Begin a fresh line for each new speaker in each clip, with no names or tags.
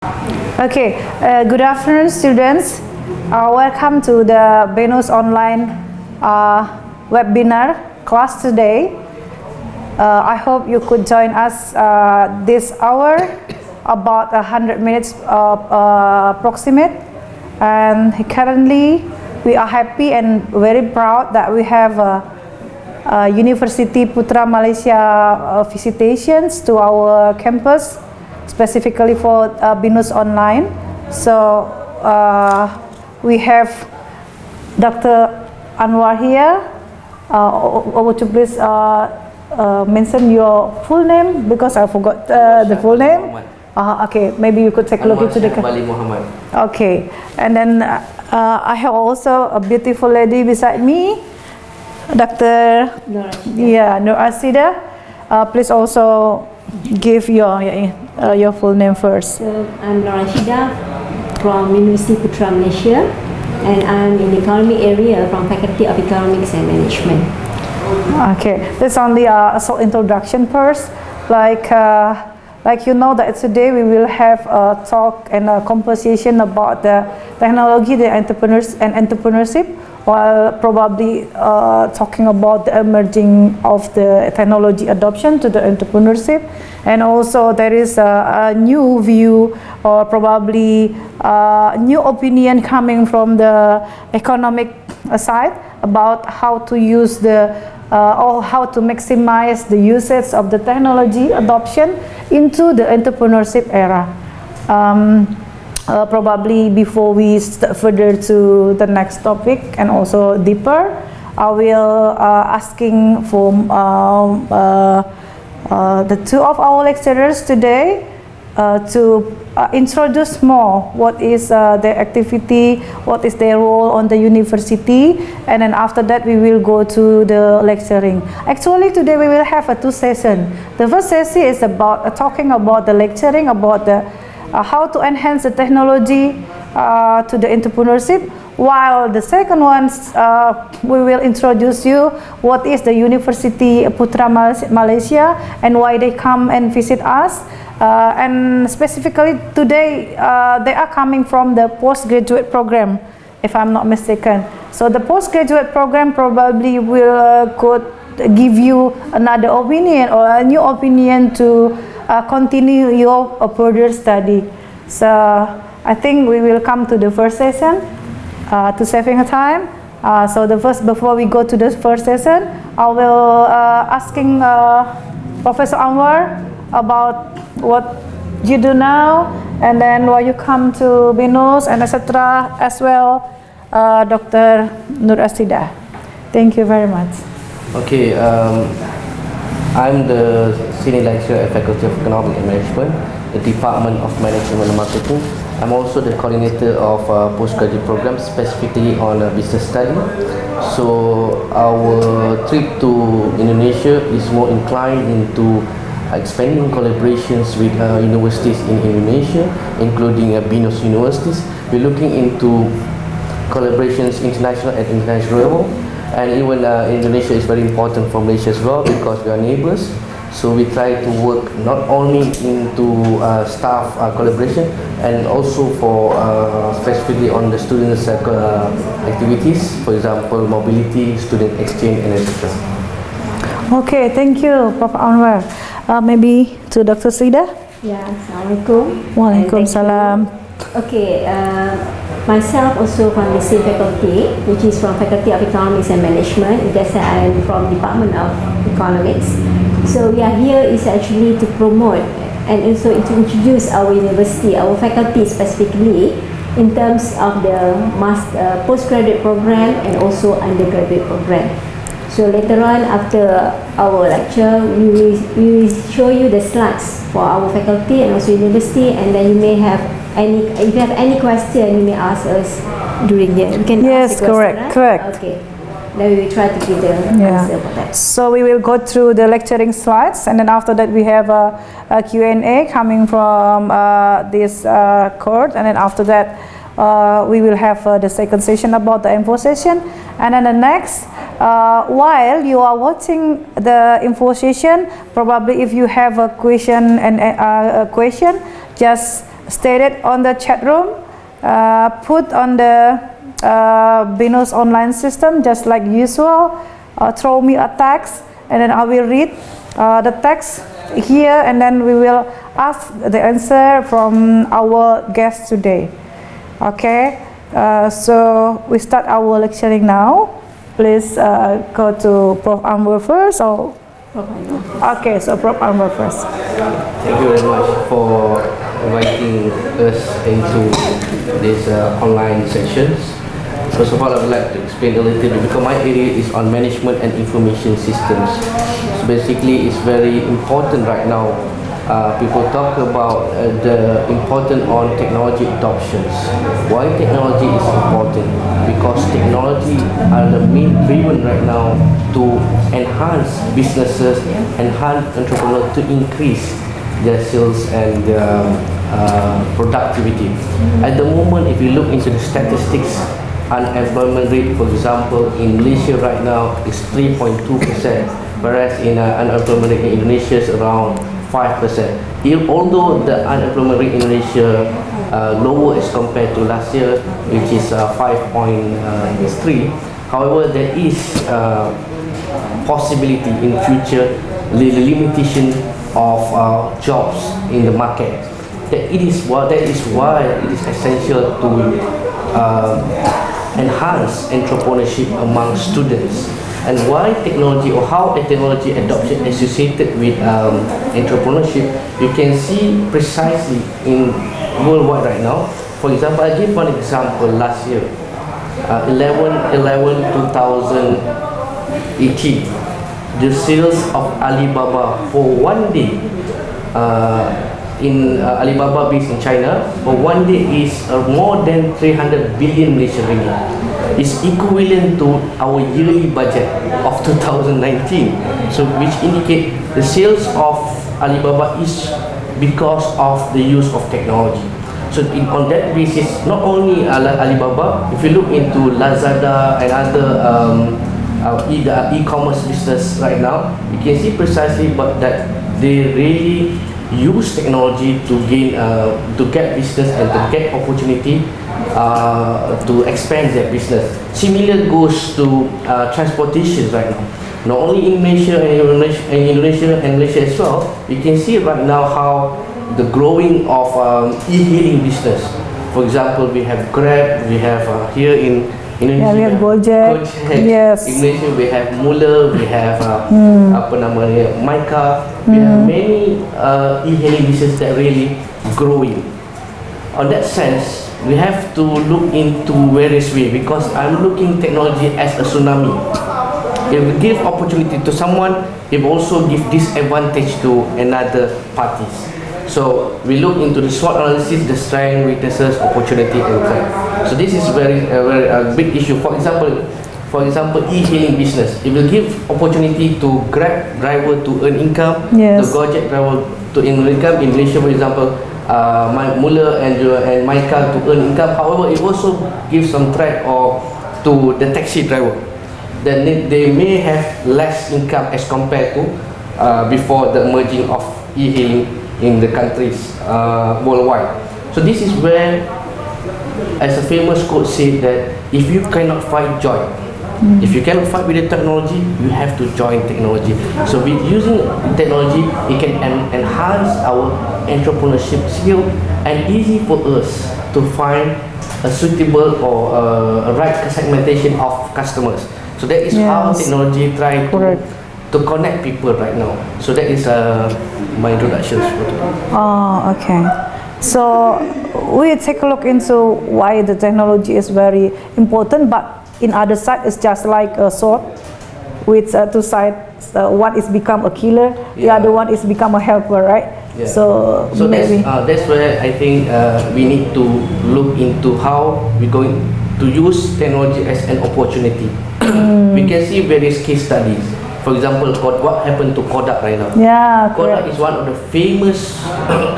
Okay, good afternoon, students. Welcome to the Binus online webinar class today. I hope you could join us this hour, about 100 minutes approximate. And currently, we are happy and very proud that we have University Putra Malaysia visitations to our campus, specifically for Binus Online. So we have Dr. Anwar here. Would you please mention your full name, because I forgot the full name. Okay, maybe you could take a look into the
Mohamed.
Okay, and then I have also a beautiful lady beside me, Dr. Norashidah. Please also give your full name first.
So I'm Norashidah from University Putra Malaysia, and I'm in the economy area from Faculty of Economics and Management.
Okay, this is only a short introduction first. Like you know that today we will have a talk and a conversation about the technology, the entrepreneurs and entrepreneurship, while probably talking about the emerging of the technology adoption to the entrepreneurship. And also there is a new view, or probably a new opinion coming from the economic side about how to use or how to maximize the usage of the technology adoption into the entrepreneurship era. Probably before we step further to the next topic and also deeper, I will asking for the two of our lecturers today to introduce more what is their activity, what is their role on the university, and then after that we will go to the lecturing. Actually today we will have a two session. The first session is about talking about the lecturing, about the how to enhance the technology to the entrepreneurship, while the second one we will introduce you what is the University Putra Malaysia and why they come and visit us. And specifically today they are coming from the postgraduate program, if I'm not mistaken. So the postgraduate program probably will could give you another opinion or a new opinion to continue your further study. So I think we will come to the first session to saving time. So before we go to the first session, I will asking Professor Anwar about what you do now, and then why you come to Binus, and etc. as well, Dr. Norashidah. Thank you very much.
Okay, I'm the Senior Lecturer at Faculty of Economics and Management, the Department of Management and Marketing. I'm also the coordinator of postgraduate program, specifically on business study. So our trip to Indonesia is more inclined into expanding collaborations with universities in Indonesia, including Binus universities. We're looking into collaborations international at international level, and even Indonesia is very important for Malaysia as well, because we are neighbors. So we try to work not only into staff collaboration, and also for specifically on the students' activities, for example mobility, student exchange, and etc.
Okay, thank you, Prof. Anwar. Maybe to Dr. Sida.
Yeah, Assalamualaikum.
Waalaikumsalam.
Okay, myself also from the same faculty, which is from Faculty of Economics and Management. That's why I'm from Department of Economics. So we are here is actually to promote and also to introduce our university, our faculty specifically, in terms of the postgraduate program and also undergraduate program. So later on, after our lecture, we will show you the slides for our faculty and also university, and then you may have if you have any question, you may ask us during the. You can
yes,
ask the
correct,
question, right?
correct.
Okay. Then we will try to give the answer for that.
So we will go through the lecturing slides, and then after that we have a Q&A coming from this court, and then after that we will have the second session about the info session, and then the next while you are watching the info session, probably if you have a question and a question, just stated on the chat room, put on the Binus online system just like usual. Throw me a text, and then I will read the text here, and then we will ask the answer from our guest today. Okay, so we start our lecturing now. Please go to Prof. Anwar first, or okay, so Prof. Anwar first.
Thank you very much for inviting us into this online sessions. First of all, I would like to explain a little bit because my area is on management and information systems. So basically, it's very important right now. People talk about the importance on technology adoptions. Why technology is important? Because technology are the main driven right now to enhance businesses, enhance entrepreneurs to increase their sales and productivity. At the moment, if you look into the statistics, unemployment rate, for example, in Malaysia right now is 3.2%, whereas in unemployment rate in Indonesia is around 5%. Although the unemployment rate in Indonesia lower as compared to last year, which is 5.3, however, there is possibility in future the limitation of jobs in the market. That is why it is essential to enhance entrepreneurship among students. And why technology, or how technology adoption associated with entrepreneurship, you can see precisely in worldwide right now. For example, I give one example last year, 11/11/2018, the sales of Alibaba for one day in Alibaba based in China for one day is more than 300 billion Malaysian ringgit. It's equivalent to our yearly budget of 2019. So which indicate the sales of Alibaba is because of the use of technology. So on that basis, not only Alibaba, if you look into Lazada and other e-commerce business right now, you can see precisely that they really use technology to gain to get business and to get opportunity to expand their business. Similar goes to transportation right now. Not only in Malaysia and Indonesia and Malaysia as well, you can see right now how the growing of e-hailing business. For example, we have Grab, we have here in Indonesia,
we have Gojek. Yes.
In Malaysia, we have Mula, we have Myka. We have many e-hailing businesses that really growing. On that sense, we have to look into various ways, because I'm looking technology as a tsunami. It will give opportunity to someone, it will also give disadvantage to another parties. So we look into the SWOT analysis, the strength, weaknesses, opportunity, and threat. So this is very big issue. For example, e-hailing business, it will give opportunity to Grab driver to earn income,
yes,
the Gojek driver to earn income. In Malaysia, for example, Mula and Myka to earn income. However, it also gives some threat to the taxi driver. Then they may have less income as compared to before the merging of e-hailing in the countries worldwide. So this is where, as a famous quote said, that if you cannot fight, join. If you cannot fight with the technology, you have to join technology. So with using technology, it can enhance our entrepreneurship skill, and easy for us to find a suitable or a right segmentation of customers. So that is how technology try to connect people right now. So that is my introduction.
Oh, okay. So we take a look into why the technology is very important, but in other side it's just like a sword with two sides. One is become a killer, the other one is become a helper, right?
Yeah.
So maybe
that's where I think we need to look into how we're going to use technology as an opportunity. We can see various case studies. For example, what happened to Kodak right now?
Yeah,
Kodak is one of the famous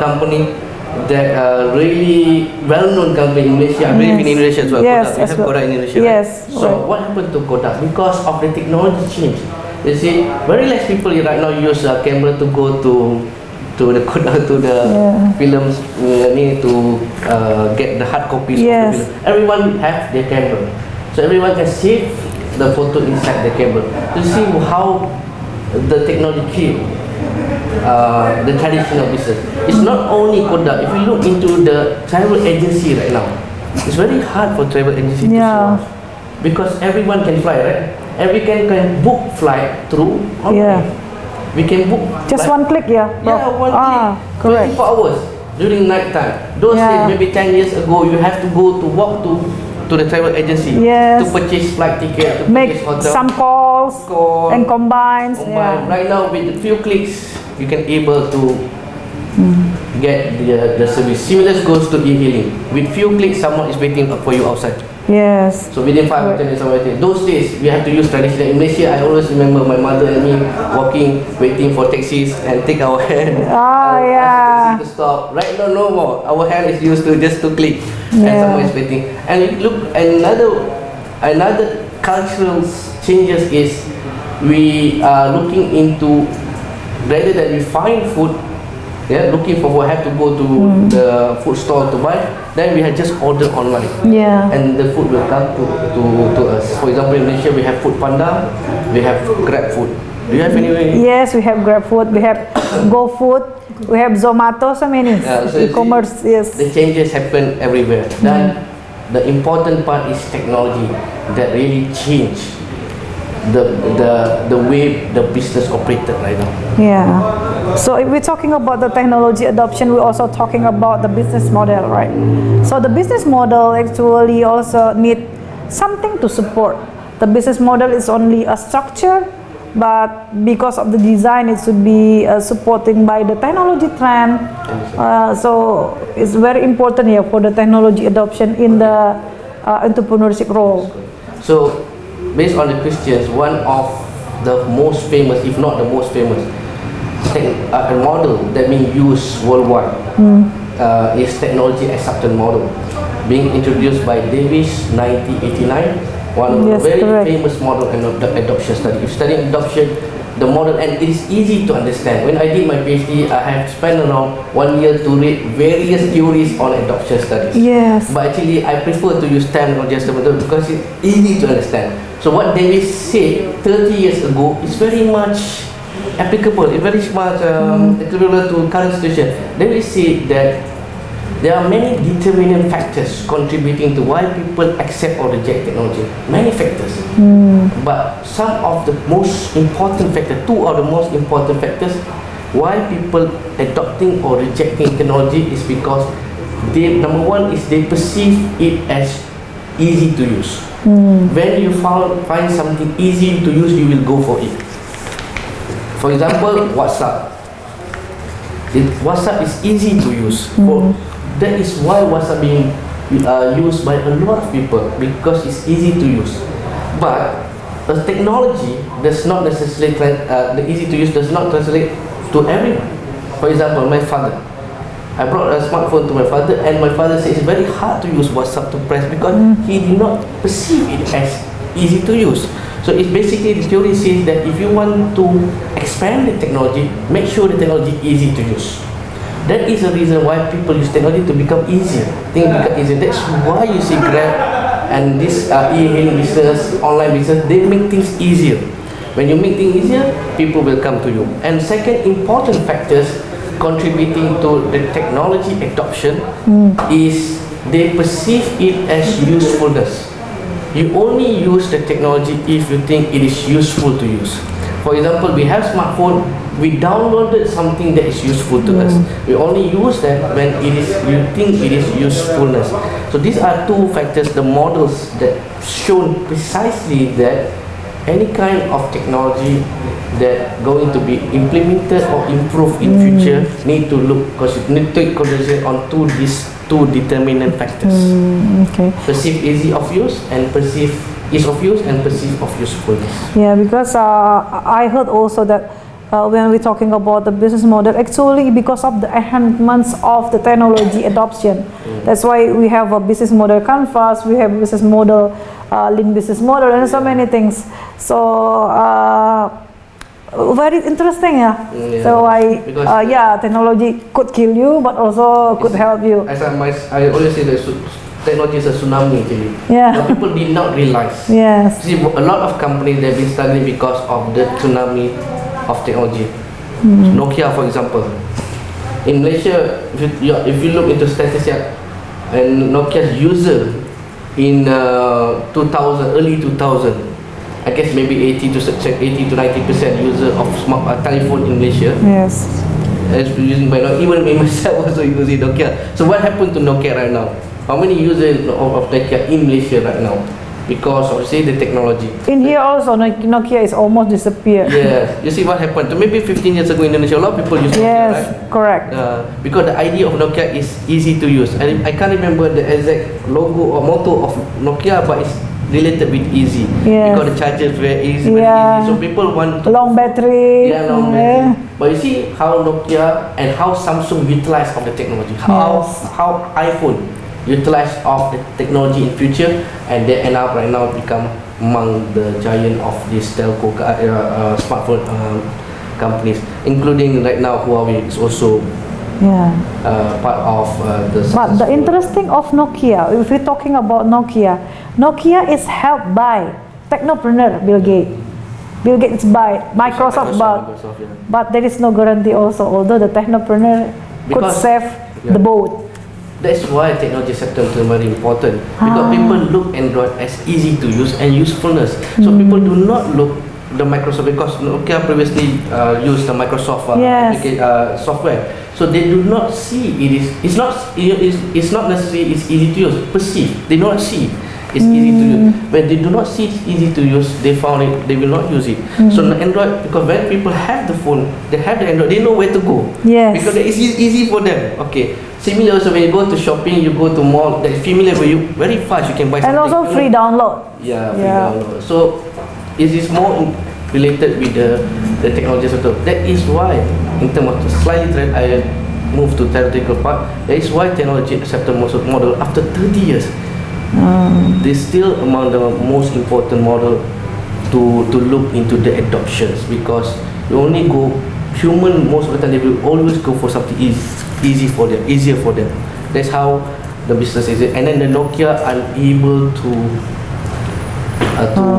company that really well-known company in Malaysia. I believe in Indonesia as well.
Yes,
Kodak. We have Kodak in Indonesia.
Yes.
Right? So what happened to Kodak? Because of the technology change. You see, very less people right now use a camera to go to to the films, need to get the hard copies of the film. Everyone have their camera, so everyone can save the photo inside the camera. To see how the technology came, the traditional business. It's not only Kodak. If you look into the travel agency right now, it's very hard for travel agency to survive because everyone can fly, right? Everyone can book flight through online. We can book
just one click,
one click. 24 hours during night time. Those days, maybe 10 years ago, you have to walk to the travel agency to purchase flight ticket, to
make
purchase hotel,
some calls and combines.
Right now, with a few clicks, you can able to get the service. Similar goes to e-hailing. With few clicks, someone is waiting for you outside.
Yes.
So within 5 or 10 minutes, those days we have to use traditional. In Malaysia, I always remember my mother and me walking, waiting for taxis and take our hand. Ask the taxi to stop. Right now, no more. Our hand is used to just to click, and someone is waiting. And look, another cultural changes is we are looking into rather than we find food. Looking for what have to go to the food store to buy, then we have just order online. And the food will come to us. For example, in Malaysia we have Food Panda, we have Grab Food. Do you have any?
Yes, we have Grab Food, we have Go Food, we have Zomato, so many.
So
e-commerce,
the changes happen everywhere. Then the important part is technology that really change the way the business operated right now.
So if we're talking about the technology adoption, we're also talking about the business model, right? So the business model actually also need something to support. The business model is only a structure, but because of the design, it should be supported by the technology trend. So it's very important here for the technology adoption in the entrepreneurship role.
So based on the Christians, one of the most famous, if not the most famous, a model that being used worldwide is technology acceptance model, being introduced by Davis 1989. One of the very famous model and adoption study. If studying adoption, the model, and it is easy to understand. When I did my PhD, I have spent around 1 year to read various theories on adoption studies. But actually, I prefer to use time on just the model because it's easy to understand. So what Davis said 30 years ago is very much applicable. It's very much applicable to current situation. Davis said that there are many determinant factors contributing to why people accept or reject technology. Many factors. But some of the most important factors, two of the most important factors why people adopting or rejecting technology is because number one is they perceive it as easy to use. When you find something easy to use, you will go for it. For example, WhatsApp. WhatsApp is easy to use. That is why WhatsApp being used by a lot of people, because it's easy to use. But the technology does not necessarily the easy to use does not translate to everyone. For example, my father. I brought a smartphone to my father, and my father says it's very hard to use WhatsApp to press because he did not perceive it as easy to use. So it's basically the theory says that if you want to expand the technology, make sure the technology is easy to use. That is the reason why people use technology to become easier. Things become easier. That's why you see Grab and this e-hailing business, online business, they make things easier. When you make things easier, people will come to you. And second important factors contributing to the technology adoption is they perceive it as usefulness. You only use the technology if you think it is useful to use. For example, we have smartphone, we downloaded something that is useful to us. We only use that when you think it is usefulness. So these are two factors, the models that show precisely that any kind of technology that going to be implemented or improved in future need to take consideration on these two determinant factors. Perceive easy of use and perceive ease of use and perceive of usefulness.
Yeah, because I heard also that when we're talking about the business model, actually because of the enhancements of the technology adoption, that's why we have a business model canvas, we have business model, lean business model, and so many things. So very interesting, yeah. So
Because
technology could kill you, but also could help you.
As I always say that technology is a tsunami actually.
Yeah.
But people did not realize.
Yes.
See, a lot of companies they've been struggling because of the tsunami of technology. Nokia, for example. In Malaysia, if you look into statistics, and Nokia's user in early 2000, I guess maybe 80 to 90% user of telephone in Malaysia.
Yes.
Is using by now. Even me myself also using Nokia. So what happened to Nokia right now? How many users of Nokia in Malaysia right now? Because of say the technology.
In here also, Nokia is almost disappeared.
Yeah, you see what happened. So maybe 15 years ago in Indonesia, a lot of people use Nokia,
Yes,
right?
correct.
Because the idea of Nokia is easy to use. I can't remember the exact logo or motto of Nokia, but it's related with easy.
Yes.
Because the charger is very easy,
Yeah.
so people want to
Long battery.
Yeah, long battery. But you see how Nokia and how Samsung utilize of the technology, how iPhone utilize of the technology in future, and they end up right now become among the giant of these telco smartphone companies, including right now Huawei is also part of the.
But the interesting of Nokia, if we're talking about Nokia is helped by technopreneur Bill Gates. Bill Gates by Microsoft, but there is no guarantee also. Although the technopreneur could save the boat.
That's why technology sector is very important, because people look Android as easy to use and usefulness. So people do not look the Microsoft, because Nokia previously used the Microsoft software. So they do not see it's not necessarily it's easy to use. Perceive, they do not see it's easy to use. When they do not see it's easy to use, they found it, they will not use it. So the Android, because when people have the phone, they have the Android, they know where to go.
Yes.
Because it's easy for them. Okay. Similar also when you go to shopping, you go to mall, that's familiar for you, very fast you can buy something.
And also free download.
Yeah, free download. So it is more related with the technology sector. That is why, in terms of slightly I move to theoretical part, that is why technology sector model after 30 years, they still among the most important model to look into the adoptions, because you only go human most of the time they will always go for something easy for them, easier for them. That's how the business is. And then the Nokia unable to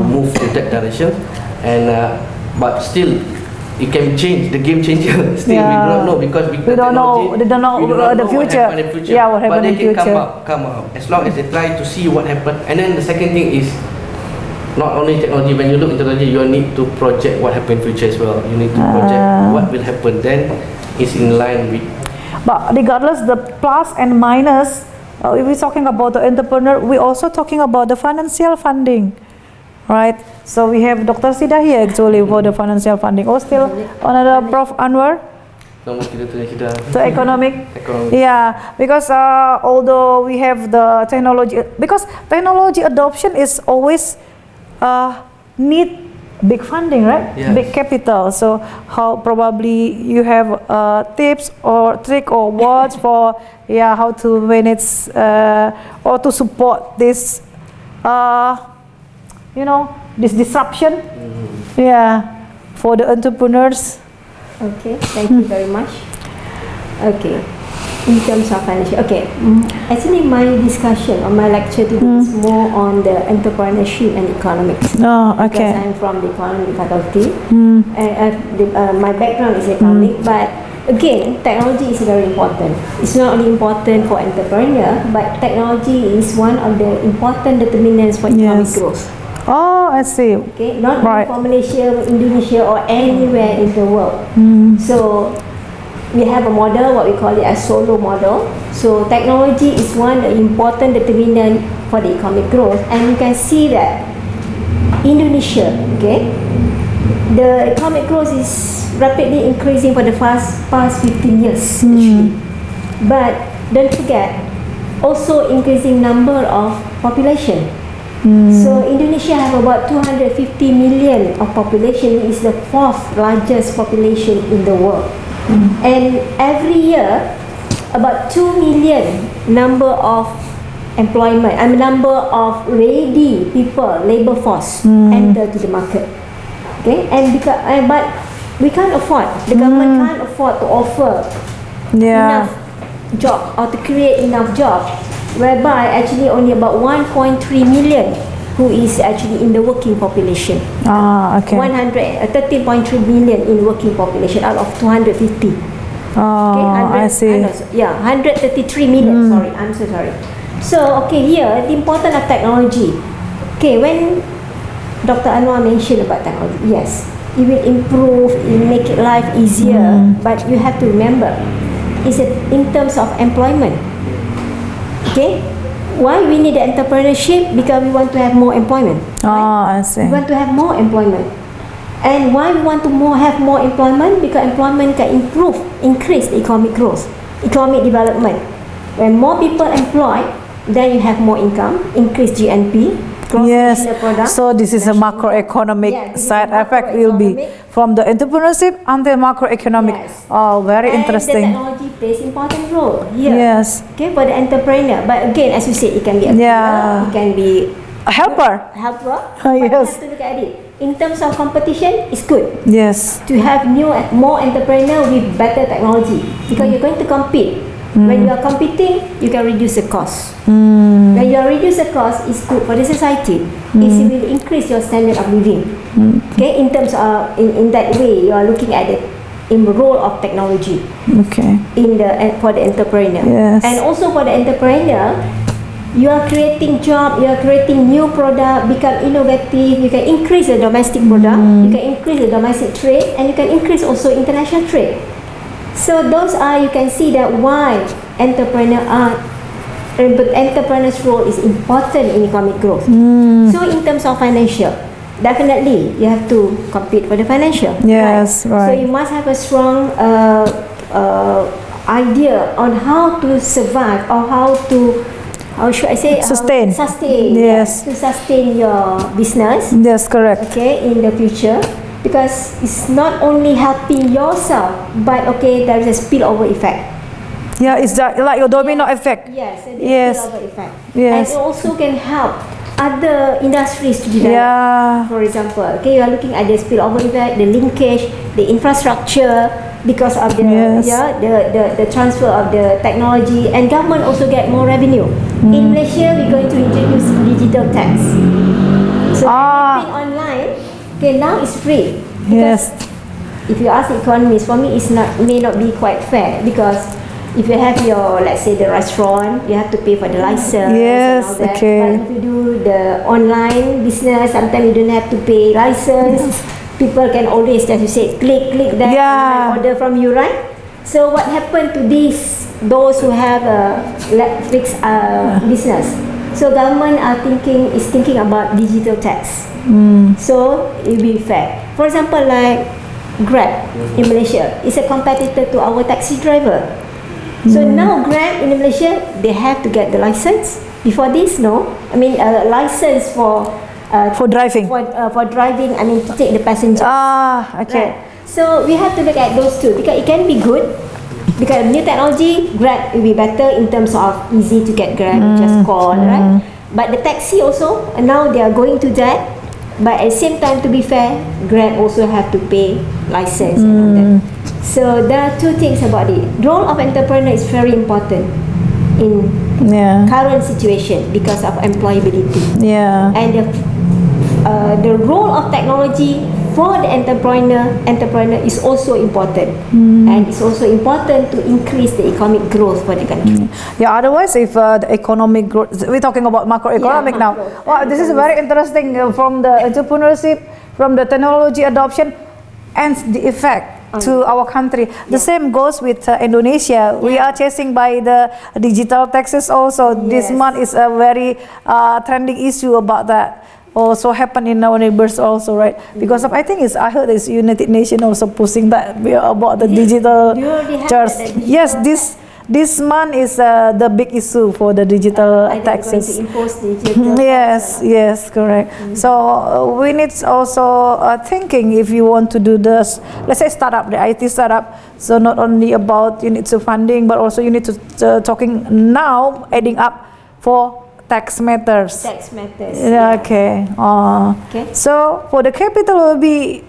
move to that direction, and but still it can change, the game changer. Still we do not know, because
we don't know the future.
What happen in future.
Yeah, what happen
but
in
they can
future.
come out as long as they try to see what happened. And then the second thing is not only technology. When you look into technology, you need to project what happen in future as well. You need to project what will happen. Then it's in line with.
But regardless the plus and minus, if we're talking about the entrepreneur, we're also talking about the financial funding, right? So we have Dr. Sida here actually for the financial funding. Or still another Prof Anwar to economic. Yeah, because although we have the technology, because technology adoption is always need big funding, right?
Yes.
Big capital. So how probably you have tips or trick or words for how to manage or to support this this disruption for the entrepreneurs.
Okay, thank you very much. Okay, in terms of financial, actually my discussion or my lecture today is more on the entrepreneurship and economics.
Oh, okay.
Because I'm from the economic faculty, and my background is economic, but again, technology is very important. It's not only important for entrepreneur, but technology is one of the important determinants for economic growth.
Oh, I see.
Okay, not only for Malaysia, Indonesia, or anywhere in the world. So we have a model, what we call it as solo model. So technology is one important determinant for the economic growth, and you can see that Indonesia, the economic growth is rapidly increasing for the past 15 years actually. But don't forget, also increasing number of population. So Indonesia have about 250 million of population. It is the 4th largest population in the world. And every year about 2 million number of employment, number of ready people, labor force enter to the market. Okay, and because but we can't afford. The government can't afford to offer enough job or to create enough job, whereby actually only about 1.3 million who is actually in the working population. 13.3 million in working population out of 250.
I see.
133 million. Sorry, I'm so sorry. So, here the importance of technology. When Dr. Anwar mentioned about technology, yes, it will improve, it will make life easier, but you have to remember, it's in terms of employment. Why we need the entrepreneurship? Because we want to have more employment.
I see.
We want to have more employment. And why we want to have more employment? Because employment can increase the economic growth, economic development. When more people employed, then you have more income, increase GNP.
Yes, so this is a macroeconomic side effect will be from the entrepreneurship and the macroeconomic. Very interesting.
And the technology plays important role here.
Yes.
For the entrepreneur. But again, as you said, it can be a leader, it can be
a helper.
But
yes.
you have to look at it. In terms of competition, it's good.
Yes.
To have more entrepreneur with better technology, because you're going to compete. When you are competing, you can reduce the cost. When you reduce the cost, it's good for the society. It will increase your standard of living. In terms of in that way, you are looking at it in the role of technology. For the entrepreneur.
Yes.
And also for the entrepreneur, you are creating job, you are creating new product, become innovative. You can increase the domestic product, you can increase the domestic trade, and you can increase also international trade. So those are, you can see that why entrepreneur's role is important in economic growth. So in terms of financial, definitely you have to compete for the financial.
Yes, right.
So you must have a strong idea on how to survive or how should I say
sustain.
Yes, to sustain your business.
Yes, correct.
In the future. Because it's not only helping yourself, but there is a spillover effect.
It's like your domino effect.
Yes, spillover effect.
Yes.
And it also can help other industries to develop. For example, you are looking at the spillover effect, the linkage, the infrastructure, because of the the transfer of the technology, and government also get more revenue. In Malaysia, we're going to introduce digital tax. So everything online. Now it's free.
Yes.
If you ask economists, for me may not be quite fair, because if you have your, let's say, the restaurant, you have to pay for the license.
Yes.
And all that. But if you do the online business, sometimes you don't have to pay license. People can always, as you said, click that and order from you, right? So what happened to those who have a fixed business? So government is thinking about digital tax. So it will be fair. For example, like Grab in Malaysia is a competitor to our taxi driver. So now Grab in Malaysia, they have to get the license. Before this, no. I mean, a license for
driving.
For driving. I mean, to take the passengers.
Okay.
Right. So we have to look at those two, because it can be good. Because new technology, Grab will be better in terms of easy to get Grab, just call, right? But the taxi also, and now they are going to that. But at the same time, to be fair, Grab also have to pay license and all that. So there are two things about it. Role of entrepreneur is very important in current situation because of employability. And the role of technology for the entrepreneur is also important, and it's also important to increase the economic growth for the country.
Otherwise, if the economic growth, we're talking about macroeconomic now. Wow, this is very interesting from the entrepreneurship, from the technology adoption, and the effect to our country. The same goes with Indonesia. We are chasing by the digital taxes also. This month is a very trending issue about that. Also happen in our neighbors also, right? Because I think I heard it's United Nations also pushing that about the digital charge. Yes, this month is the big issue for the digital taxes.
Going to impose digital
yes, correct. So we need also thinking if you want to do this, let's say startup, the IT startup. So not only about you need to funding, but also you need to talking now adding up for tax matters.
Okay.
So for the capital will be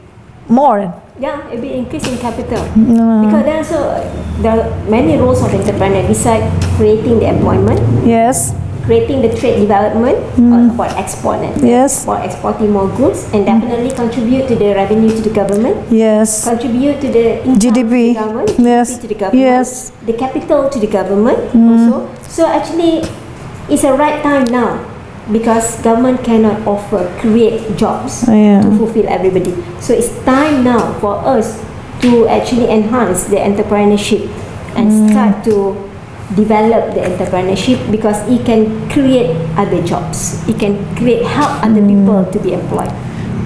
more
Yeah, it will increase in capital. Because there are many roles of entrepreneur besides creating the employment.
Yes.
Creating the trade development for export and
Yes.
for exporting more goods and definitely contribute to the revenue to the government.
Yes.
Contribute to the income
GDP.
to the government.
Yes.
GDP to the government.
Yes.
The capital to the government also. So actually, it's a right time now because government cannot create jobs
Yeah.
to fulfill everybody. So it's time now for us to actually enhance the entrepreneurship and start to develop the entrepreneurship because it can create other jobs. It can help other people to be employed.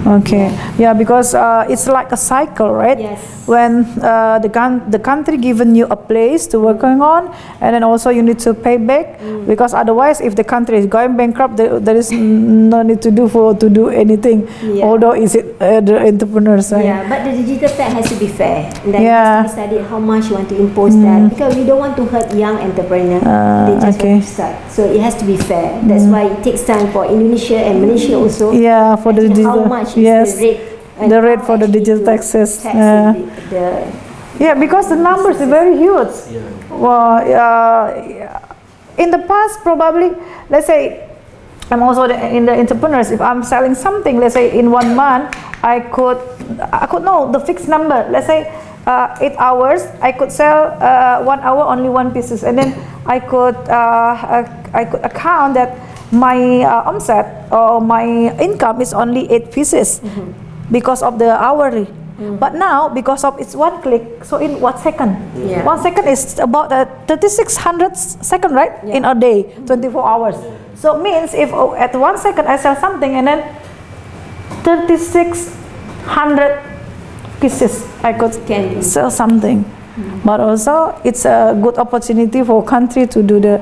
Okay. Yeah, because it's like a cycle, right?
Yes.
When the country given you a place to working on, and then also you need to pay back because otherwise, if the country is going bankrupt, there is no need to do anything.
Yeah.
Although is it the entrepreneurs, right?
Yeah, but the digital tax has to be fair. Then
Yeah.
has to be studied how much you want to impose that because we don't want to hurt young entrepreneurs. They just
okay.
want to start. So it has to be fair. That's why it takes time for Indonesia and Malaysia also.
Yeah, for the
to know
digital.
how much
Yes.
is the rate. And
The rate
how
for the
actually
digital
to
taxes.
tax the
Yeah, because the numbers are very huge.
Yeah.
Well, in the past, probably, let's say, I'm also in the entrepreneurs. If I'm selling something, let's say in 1 month, I could know the fixed number. Let's say 8 hours, I could sell 1 hour only 1 pieces, and then I could account that my onset or my income is only 8 pieces because of the hourly. But now, because of it's 1 click, so in 1 second,
Yeah.
1 second is about 3600 second, right?
Yeah.
In a day, 24 hours. So means if at 1 second I sell something and then 3600 pieces I could
Can.
sell something. But also it's a good opportunity for country to do the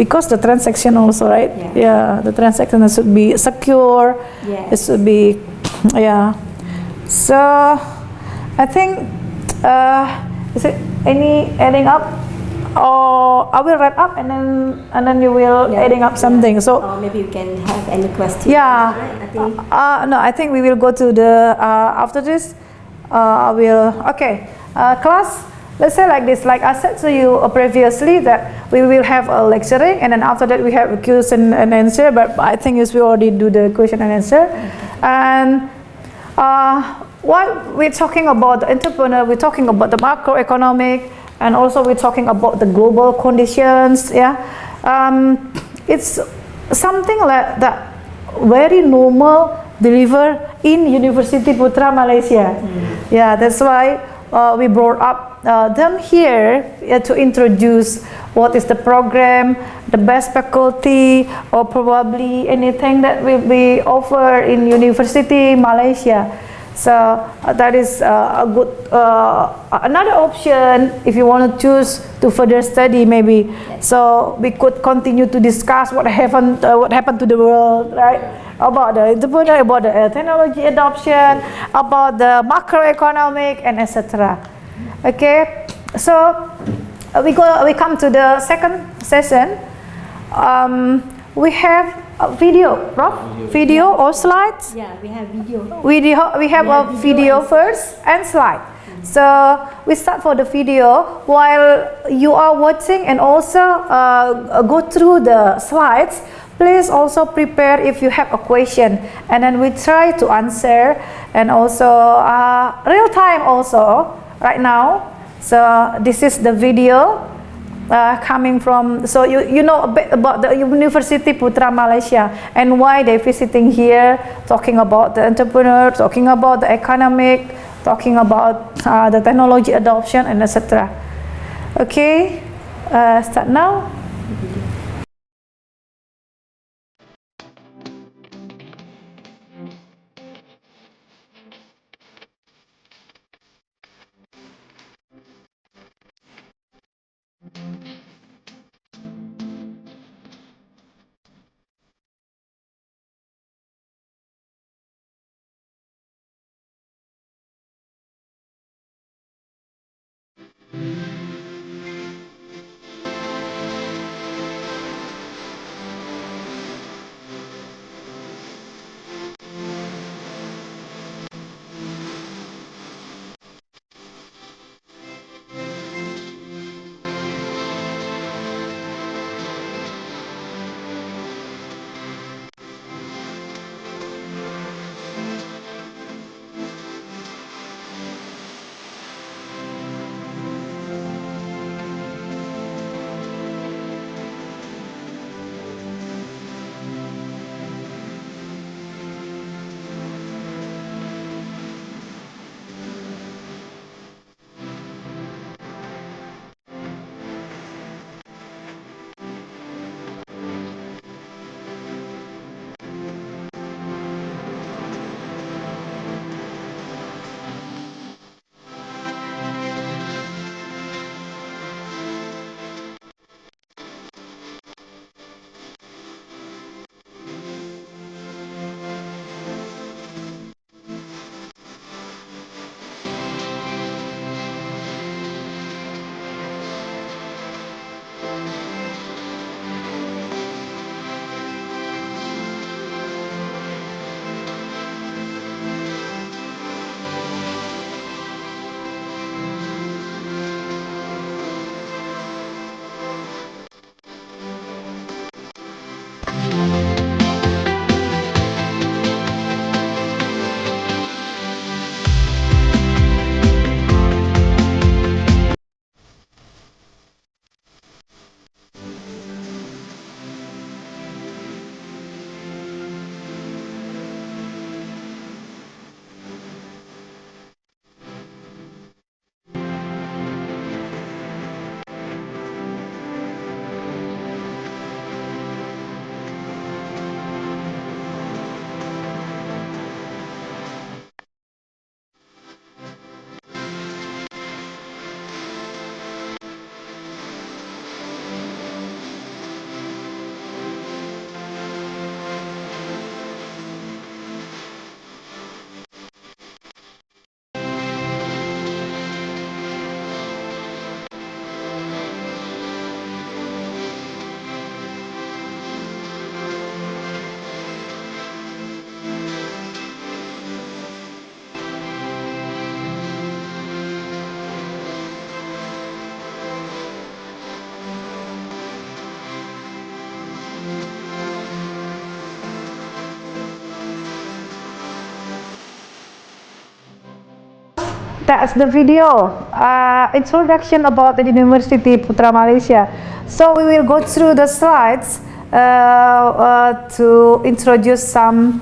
because the transaction also, right?
Yeah.
The transaction should be secure.
Yes.
It should be So I think is it any adding up, or I will wrap up and then you will adding up something. So
or maybe we can have any questions.
yeah,
Right? I think.
no, I think we will go to the after this. I will class. Let's say like this. Like I said to you previously that we will have a lecturing, and then after that we have a question and answer. But I think we already do the question and answer, and. While we're talking about the entrepreneur, we're talking about the macroeconomic, and also we're talking about the global conditions. Yeah, it's something like that very normal deliver in University Putra Malaysia. Yeah, that's why we brought up them here to introduce what is the program, the best faculty, or probably anything that will be offered in University Malaysia. So that is a good another option if you want to choose to further study maybe. So we could continue to discuss what happened to the world, right? About the entrepreneur, about the technology adoption, about the macroeconomic, and etc. Okay, so we come to the second session. We have a video, Prof. Video or slides?
Yeah, we have video.
We have a video first and slide. So we start for the video while you are watching, and also go through the slides. Please also prepare if you have a question, and then we try to answer, and also real time also right now. So this is the video coming from, so you know a bit about the University Putra Malaysia and why they're visiting here, talking about the entrepreneur, talking about the economic, talking about the technology adoption, and etc. Okay, start now. That's the video introduction about the University Putra Malaysia. So we will go through the slides to introduce some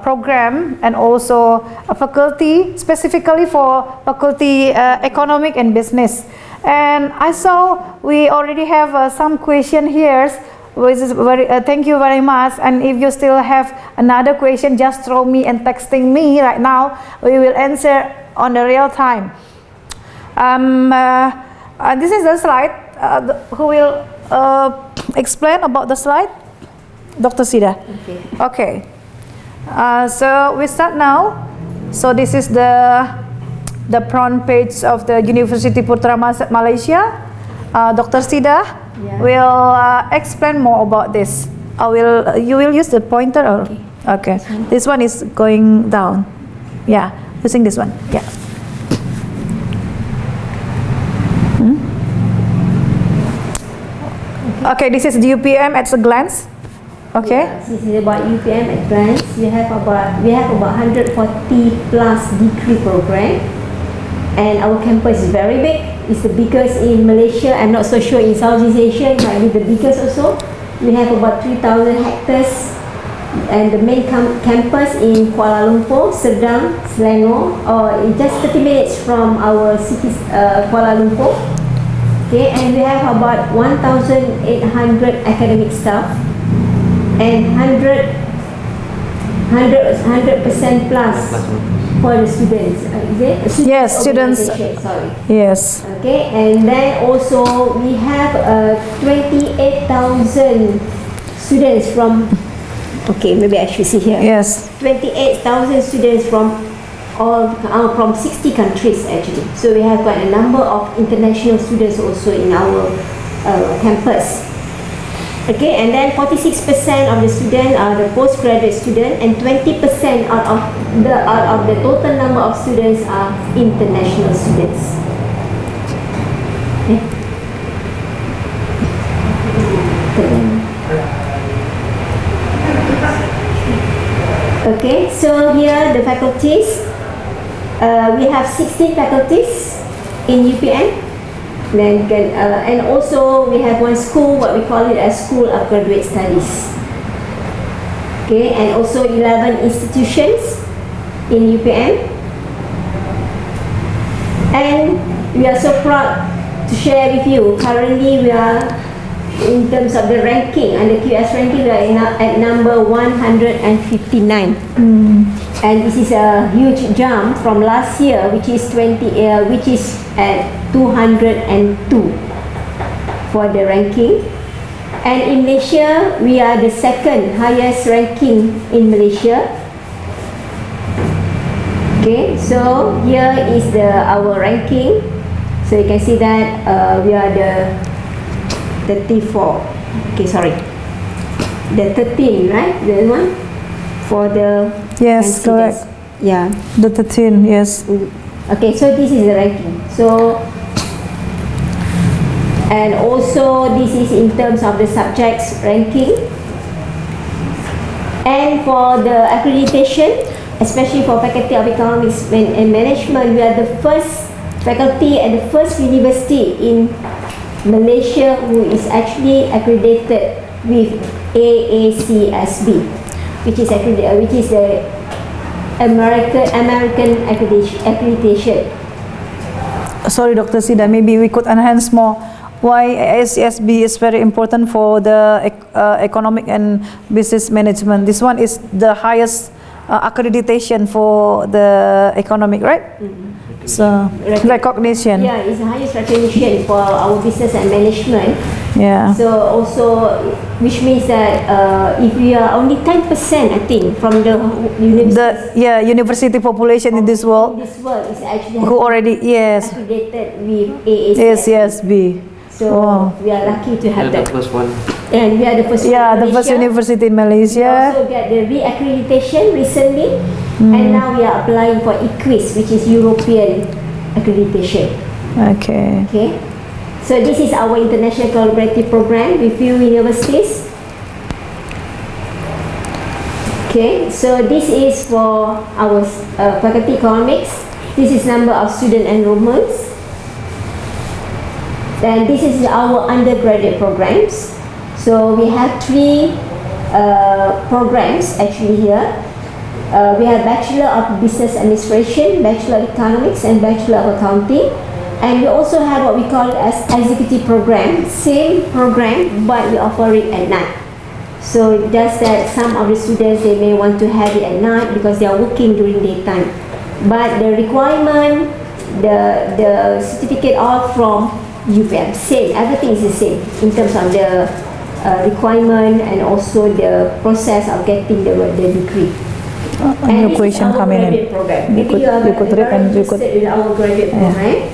program and also a faculty, specifically for faculty economic and business. And I saw we already have some question here. Which is thank you very much, and if you still have another question, just throw me and texting me right now. We will answer on the real time. This is the slide. Who will explain about the slide? Dr. Sida. Okay. So we start now. So this is the front page of the University Putra Malaysia. Dr. Sida will explain more about this. You will use the pointer or okay. This one is going down. Yeah, using this one. Yeah. Okay, this is the UPM at a glance. Okay.
Yeah, this is about UPM at glance. We have about 140 plus degree program, and our campus is very big. It's the biggest in Malaysia. I'm not so sure in Southeast Asia, it might be the biggest also. We have about 3,000 hectares, and the main campus in Kuala Lumpur, Serdang, Selangor, or just 30 minutes from our city, Kuala Lumpur. Okay, and we have about 1,800 academic staff and 100% plus for the students. Is it?
Yes, students.
Sorry.
Yes.
Okay, and then also we have 28,000 students from. Okay, maybe I should see here.
Yes.
28,000 students from from 60 countries actually. So we have quite a number of international students also in our campus. Okay, and then 46% of the students are the postgraduate students, and 20% out of the total number of students are international students. Okay, so here the faculties. We have 16 faculties in UPM. Then and also we have one school, what we call it as School of Graduate Studies. Okay, and also 11 institutions in UPM. And we are so proud to share with you, currently we are, in terms of the ranking, and the QS ranking, we are at number 159. And this is a huge jump from last year, which is at 202 for the ranking. And in Malaysia, we are the second highest ranking in Malaysia. Okay, so here is our ranking. So you can see that we are the 34. Okay, sorry, the 13, right? The one for the
yes, correct.
Yeah,
the 13. Yes.
Okay, so this is the ranking. So, and also this is in terms of the subjects ranking. And for the accreditation, especially for Faculty of Economics and Management, we are the first faculty and the first university in Malaysia who is actually accredited with AACSB, which is the American accreditation.
Sorry, Dr. Sida, maybe we could enhance more why ASCSB is very important for the economic and business management. This one is the highest accreditation for the economic, right? So recognition.
Yeah, it's the highest recognition for our business and management.
Yeah.
So also, which means that if we are only 10%, I think, from the university.
University population in this world.
This world is actually
who already accredited
with ASCSB. So we are lucky to have that.
The first one.
And we are the first.
Yeah, the first university in Malaysia.
We also get the re-accreditation recently, and now we are applying for Economies, which is European accreditation.
Okay.
Okay. So this is our international collaborative program with few universities. Okay. So this is for our faculty economics. This is number of student enrollments. Then this is our undergraduate programs. So we have 3 programs actually here. We have Bachelor of Business Administration, Bachelor of Economics, and Bachelor of Accounting. And we also have what we call as Executive Program, same program, but we offer it at night. So just that some of the students, they may want to have it at night because they are working during daytime. But the requirement, the certificate all from UPM, same, everything is the same in terms of the requirement and also the process of getting the degree.
And your question coming in.
Maybe you are very interested in our graduate program.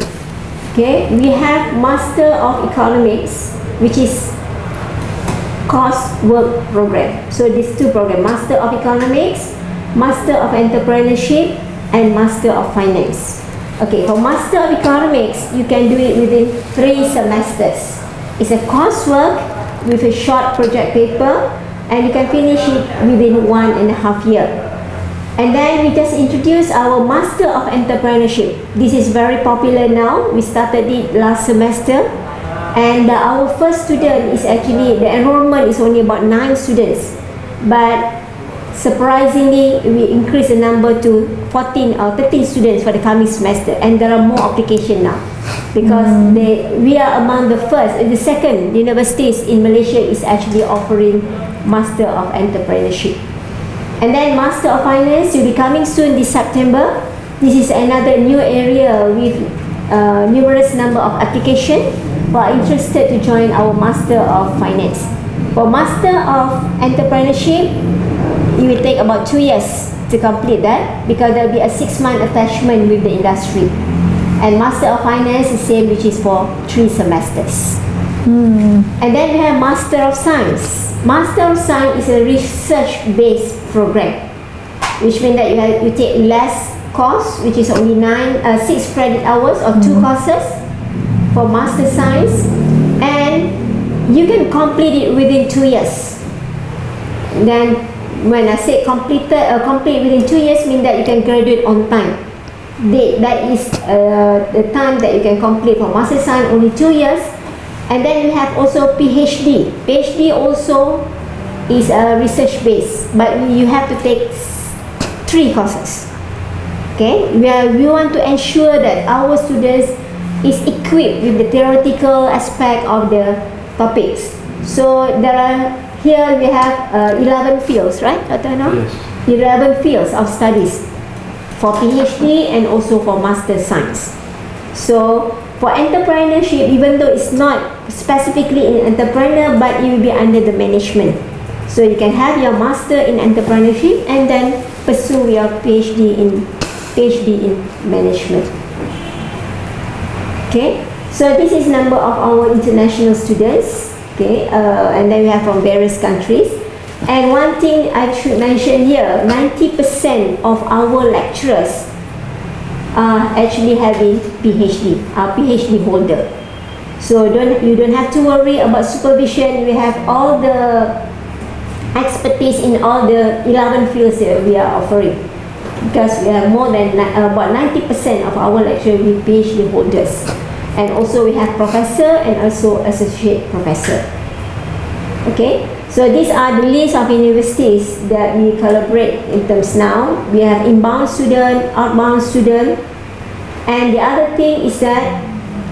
Okay, we have Master of Economics, which is coursework program. So these 2 programs, Master of Economics, Master of Entrepreneurship, and Master of Finance. Okay, for Master of Economics, you can do it within 3 semesters. It's a coursework with a short project paper, and you can finish it within 1.5 years. And then we just introduced our Master of Entrepreneurship. This is very popular now. We started it last semester, and our first student is actually, the enrollment is only about 9 students, but surprisingly, we increased the number to 14 or 13 students for the coming semester, and there are more applications now because we are among the second universities in Malaysia is actually offering Master of Entrepreneurship. And then Master of Finance will be coming soon this September. This is another new area with numerous number of applications who are interested to join our Master of Finance. For Master of Entrepreneurship, it will take about 2 years to complete that because there will be a 6-month attachment with the industry. And Master of Finance is the same, which is for 3 semesters. And then we have Master of Science. Master of Science is a research-based program, which means that you take less course, which is only 6 credit hours or 2 courses for Master Science, and you can complete it within 2 years. Then when I say complete within 2 years, means that you can graduate on time. That is the time that you can complete for Master Science, only 2 years. And then we have also PhD. PhD also is research based, but you have to take 3 courses. Okay, we want to ensure that our students is equipped with the theoretical aspect of the topics. So here we have 11 fields, right, Dr. Anwar? Yes. 11 fields of studies for PhD and also for Master Science. So for entrepreneurship, even though it's not specifically in entrepreneur, but it will be under the management. So you can have your master in entrepreneurship and then pursue your PhD in management. Okay, so this is number of our international students. Okay, and then we have from various countries. And one thing I should mention here, 90% of our lecturers are actually having PhD, are PhD holder. So you don't have to worry about supervision. We have all the expertise in all the 11 fields that we are offering, because we have more than about 90% of our lecturers with PhD holders, and also we have professor and also associate professor. Okay, so these are the list of universities that we collaborate in terms now. We have inbound student, outbound student, and the other thing is that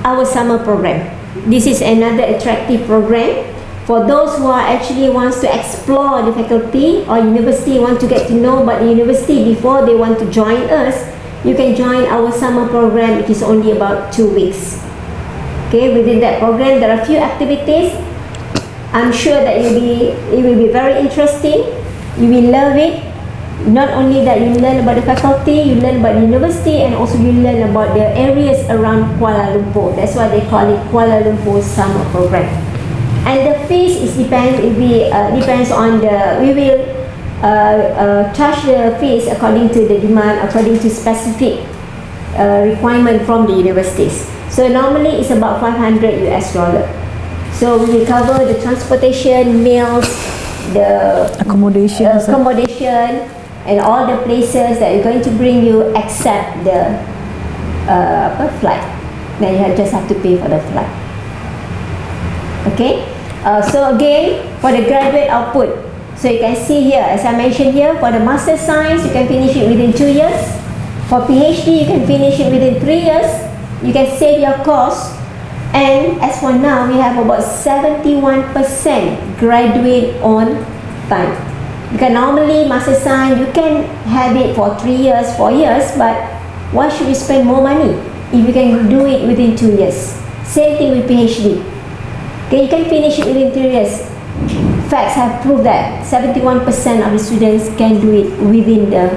our summer program. This is another attractive program for those who are actually wants to explore the faculty or university, want to get to know about the university before they want to join us. You can join our summer program, which is only about 2 weeks. Okay, within that program there are a few activities. I'm sure that it will be very interesting. You will love it. Not only that, you learn about the faculty, you learn about the university, and also you learn about the areas around Kuala Lumpur. That's why they call it Kuala Lumpur Summer Program. And the fees is depends on we will charge the fees according to the demand, according to specific requirement from the universities. So normally it's about $500. So we will cover the transportation, meals, the
Accommodation.
and all the places that are going to bring you except the flight. Then you just have to pay for the flight. Okay, so again, for the graduate output, so you can see here, as I mentioned here, for the Master Science, you can finish it within 2 years. For PhD, you can finish it within 3 years. You can save your cost. And as for now, we have about 71% graduate on time. Because normally, Master Science, you can have it for 3 years, 4 years, but why should we spend more money if you can do it within 2 years? Same thing with PhD. Okay, you can finish it within 3 years. Facts have proved that 71% of the students can do it within the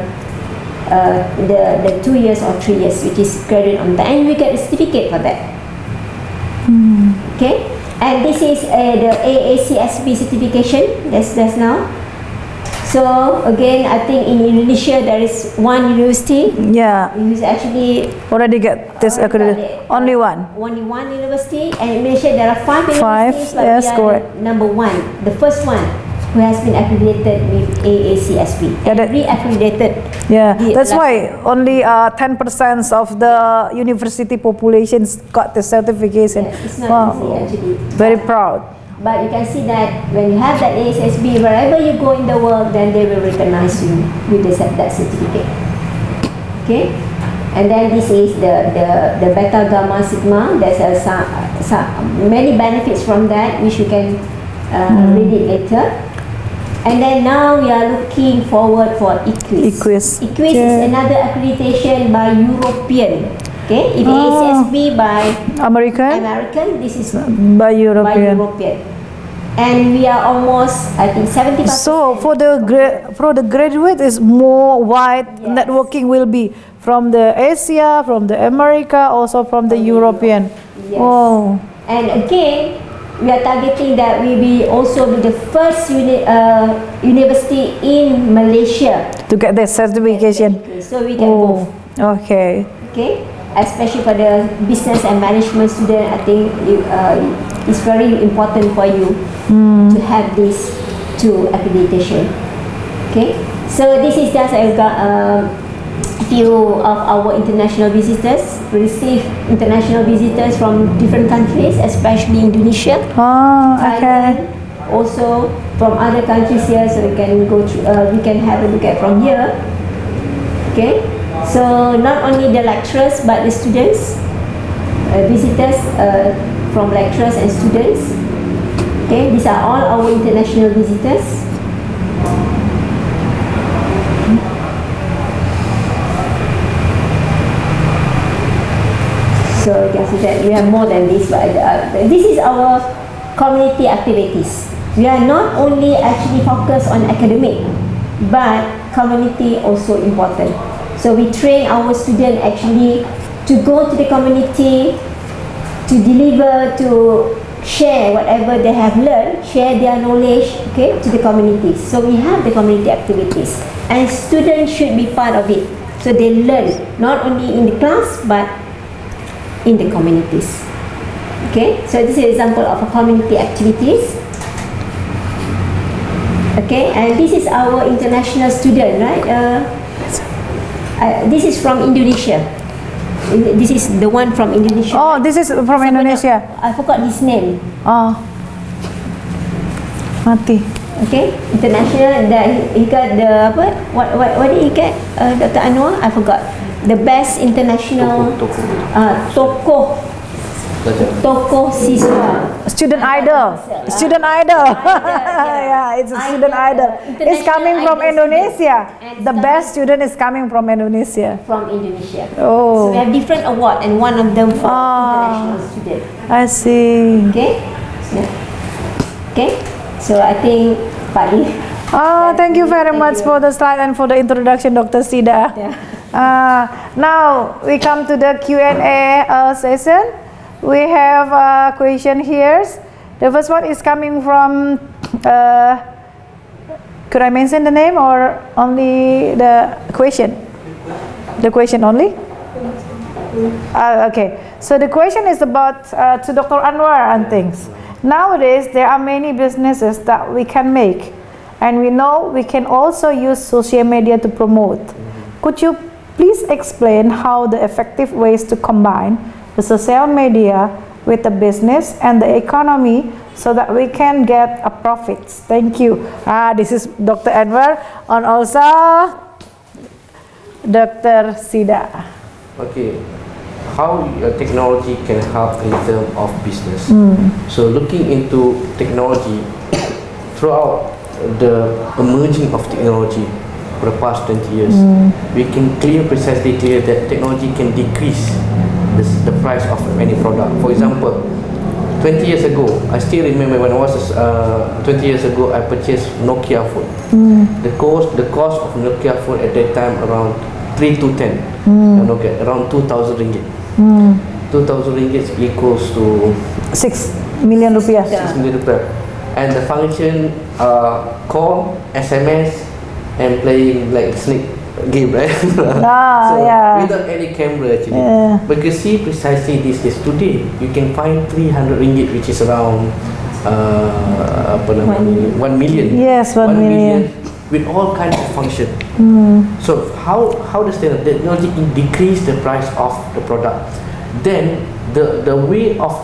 2 years or 3 years, which is graduate on time, and we get a certificate for that. Okay, and this is the AACSB certification. That's now. So again, I think in Indonesia there is one university.
Yeah.
Who's actually
Already get this accredited. Only one.
Only one university, and in Malaysia there are 5 universities. But
yes,
we are
correct.
number 1, the first one who has been accredited with AACSB.
Yeah,
and re-accredited.
Yeah, that's why only 10% of the university populations got the certification.
Yes, it's not easy actually.
Very proud.
But you can see that when you have that ASSB, wherever you go in the world, then they will recognize you with that certificate. Okay, and then this is the Beta Gamma Sigma. There's many benefits from that, which you can read it later. And then now we are looking forward for EQUIS. EQUIS is another accreditation by European. Okay, if ASSB by American, this is
by European.
And we are almost, I think, 75%.
So for the graduate is more wide. Yes. Networking will be from the Asia, from the America, also from the European.
Yes.
Oh.
And again, we are targeting that we will also be the first university in Malaysia
to get the certification.
So we get both.
Okay.
Okay. Especially for the business and management student, I think it's very important for you to have these 2 accreditation. Okay, so this is just a few of our international visitors. We receive international visitors from different countries, especially Indonesia.
Okay.
Also from other countries here, so we can go through. We can have a look at from here. Okay. So not only the lecturers but the students, visitors from lecturers and students. Okay, these are all our international visitors. So you can see that we have more than this, but this is our community activities. We are not only actually focused on academic, but community also important. So we train our students actually to go to the community, to deliver, to share whatever they have learned, share their knowledge, okay, to the communities. So we have the community activities, and students should be part of it. So they learn not only in the class but in the communities. Okay, so this is an example of a community activities. Okay, and this is our international student, right? This is from Indonesia. This is the one from Indonesia.
Oh, this is from Indonesia.
I forgot his name.
Oh, mati.
Okay, international. He got the apa? What did he get? Dr. Anwar, I forgot. The best international tokoh siswa.
Student idol. Student idol. Yeah, it's a student idol. It's coming from Indonesia. The best student is coming from Indonesia.
From Indonesia.
Oh.
So we have different award, and one of them for international student.
I see.
Okay. Yeah. Okay. So I think Padi.
Thank you very much for the slide and for the introduction, Dr. Sida.
Yeah.
Now we come to the Q&A session. We have a question here. The first one is coming from, could I mention the name or only the question? The question only? Okay, so the question is about to Dr. Anwar and things. Nowadays, there are many businesses that we can make, and we know we can also use social media to promote. Could you please explain how the effective ways to combine the social media with the business and the economy so that we can get a profits? Thank you. This is Dr. Anwar and also Dr. Sida.
Okay, how technology can help in terms of business. So looking into technology, throughout the emerging of technology for the past 20 years, we can precisely clear that technology can decrease the price of any product. For example, 20 years ago, I still remember when I was 20 years ago, I purchased Nokia phone. The cost of Nokia phone at that time around 3 to 10, okay, around 2,000 ringgit. 2,000 ringgit equals to
6 million rupiah.
6 million rupiah. And the function call, SMS, and playing like snake game, right? So
yeah.
without any camera actually. But you see precisely this is today you can find 300 ringgit, which is around 1 million.
Yes, 1 million.
With all kinds of function. So how does the technology decrease the price of the product? Then the way of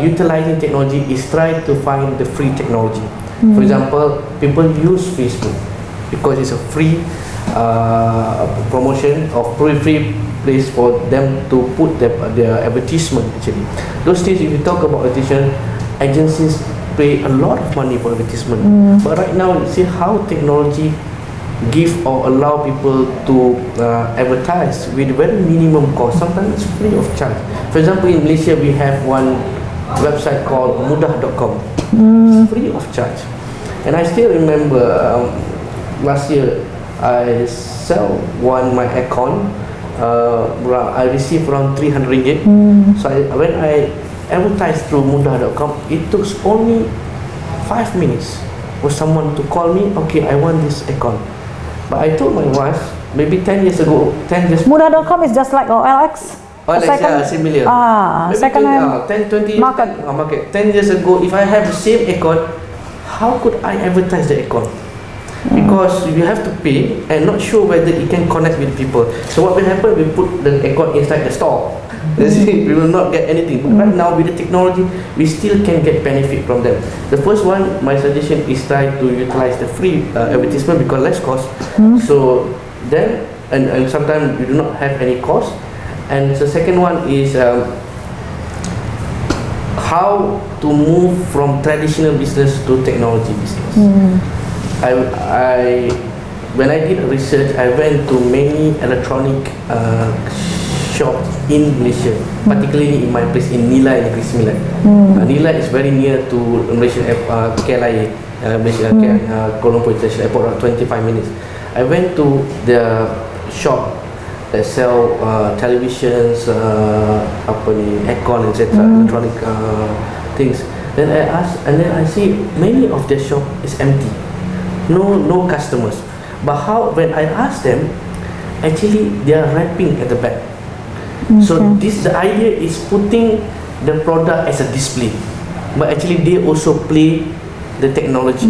utilizing technology is try to find the free technology. For example, people use Facebook because it's a free promotion of free place for them to put their advertisement actually. Those days, if you talk about advertisement, agencies pay a lot of money for advertisement. But right now, you see how technology give or allow people to advertise with very minimum cost. Sometimes it's free of charge. For example, in Malaysia, we have one website called mudah.com. It's free of charge. And I still remember last year I sell my account. I received around 300 ringgit. So when I advertised through mudah.com, it took only 5 minutes for someone to call me. Okay, I want this account. But I told my wife maybe 10 years ago.
Mudah.com is just like OLX.
Similar.
Second hand
10, 20 years market. 10 years ago, if I have the same account, how could I advertise the account? Because you have to pay and not sure whether it can connect with people. So what will happen? We put the account inside the store. We will not get anything. But right now with the technology, we still can get benefit from them. The first one, my suggestion is try to utilize the free advertisement because less cost. So then, and sometimes you do not have any cost. And the second one is how to move from traditional business to technology business. When I did research, I went to many electronic shops in Malaysia, particularly in my place in Nilai, Negeri Sembilan. Nilai is very near to Malaysian KLIA, Malaysia Kuala Lumpur International Airport, around 25 minutes. I went to the shop that sell televisions, aircon, etc., electronic things. Then I asked, and then I see many of their shop is empty, no customers. But when I asked them, actually they are wrapping at the back. So the idea is putting the product as a display, but actually they also play the technology.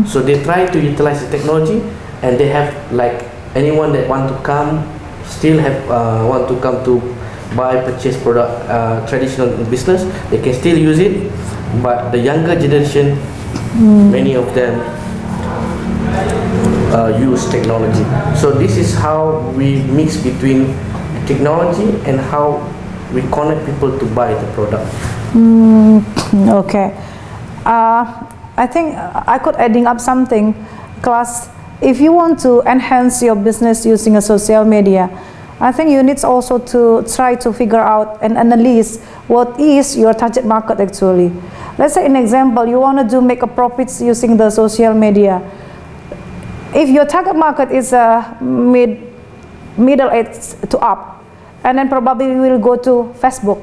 So they try to utilize the technology, and they have like anyone that want to come, still have want to come to buy, purchase product, traditional business, they can still use it. But the younger generation, many of them use technology. So this is how we mix between technology and how we connect people to buy the product.
Okay. I think I could adding up something. Class, if you want to enhance your business using a social media, I think you need also to try to figure out and analyze what is your target market actually. Let's say an example, you want to make a profits using the social media. If your target market is middle age to up, and then probably you will go to Facebook.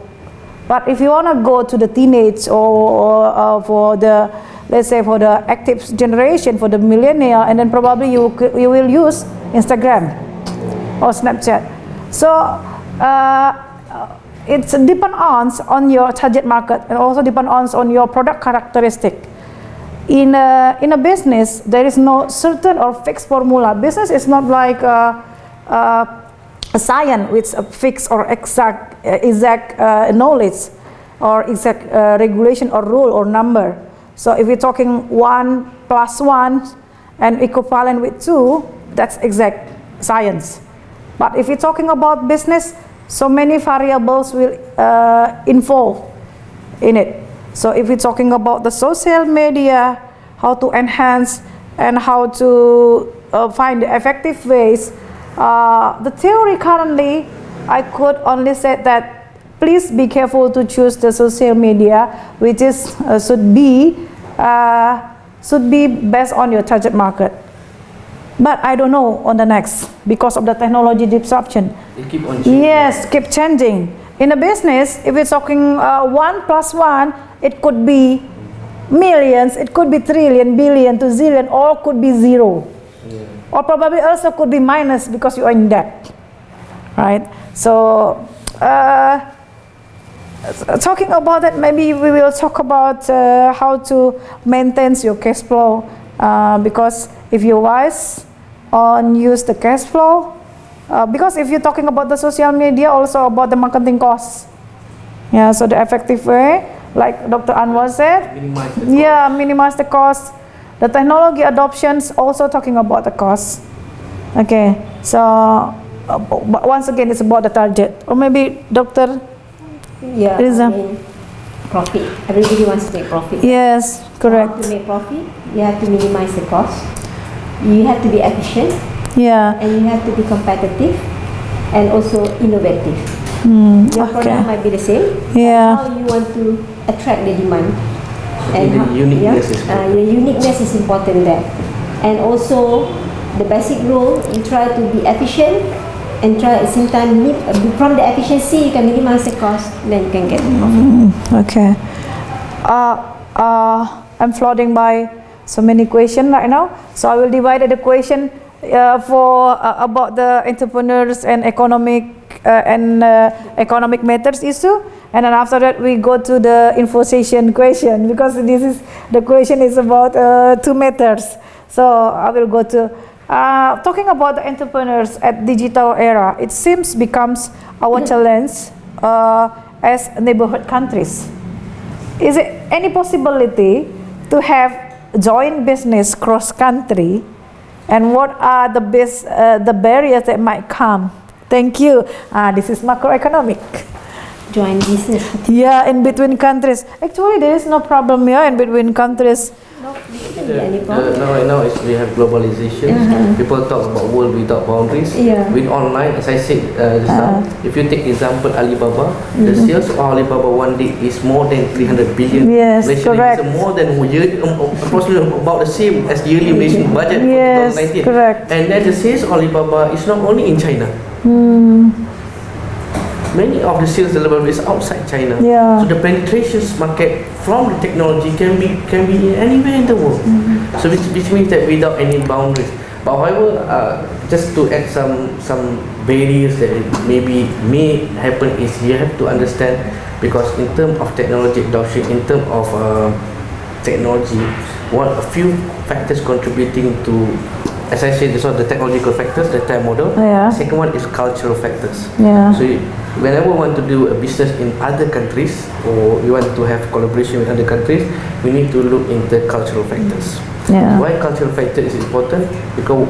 But if you want to go to the teenage or for the, let's say for the active generation, for the millennial, and then probably you will use Instagram or Snapchat. So it depends on your target market, and also depends on your product characteristic. In a business, there is no certain or fixed formula. Business is not like a science with a fixed or exact knowledge or exact regulation or rule or number. So if we're talking 1 + 1 and equivalent with 2, that's exact science. But if you're talking about business, so many variables will involve in it. So if we're talking about the social media, how to enhance and how to find the effective ways, the theory currently, I could only say that please be careful to choose the social media, which is should be based on your target market. But I don't know on the next, because of the technology disruption.
They keep on changing.
Yes, keep changing. In a business, if we're talking 1 + 1, it could be millions, it could be trillion, billion to zillion, or could be zero. Or probably also could be minus because you are in debt, right? So talking about that, maybe we will talk about how to maintain your cash flow, because if you're wise on use the cash flow, because if you're talking about the social media, also about the marketing costs. Yeah, so the effective way, like Dr. Anwar said, minimize the cost. The technology adoptions also talking about the cost. Okay, so but once again, it's about the target. Or maybe Dr.
Yeah, profit. Everybody wants to make profit.
Yes, correct.
To make profit, you have to minimize the cost. You have to be efficient.
Yeah.
And you have to be competitive and also innovative. Your product might be the same.
Yeah.
How you want to attract the demand. And
the uniqueness is important.
your uniqueness is important there. And also the basic rule, you try to be efficient and try at the same time from the efficiency you can minimize the cost, then you can get the profit.
Okay. I'm floating by so many questions right now, so I will divide the question for about the entrepreneurs and economic matters issue, and then after that we go to the info session question, because this is the question is about 2 matters. So I will go to talking about the entrepreneurs at digital era. It seems becomes our challenge as neighborhood countries. Is it any possibility to have joint business cross country, and what are the barriers that might come? Thank you. This is macroeconomic.
Joint business.
Yeah, in between countries. Actually, there is no problem here in between countries.
No, any problem.
Right now we have globalization. People talk about world without boundaries. With online, as I said just now, if you take example Alibaba, the sales of Alibaba one day is more than 300 billion.
Yes, correct.
It's more than approximately about the same as yearly Malaysian budget
Yes,
for 2019.
correct.
And then the sales of Alibaba is not only in China. Many of the sales delivery is outside China.
Yeah.
So the penetration market from the technology can be anywhere in the world. So which means that without any boundaries. But however, just to add some barriers that may happen is you have to understand, because in terms of technology adoption, in terms of technology, a few factors contributing to, as I said, these are the technological factors, the time model.
Yeah.
Second one is cultural factors.
Yeah.
So whenever we want to do a business in other countries, or we want to have collaboration with other countries, we need to look into cultural factors.
Yeah.
Why cultural factor is important? Because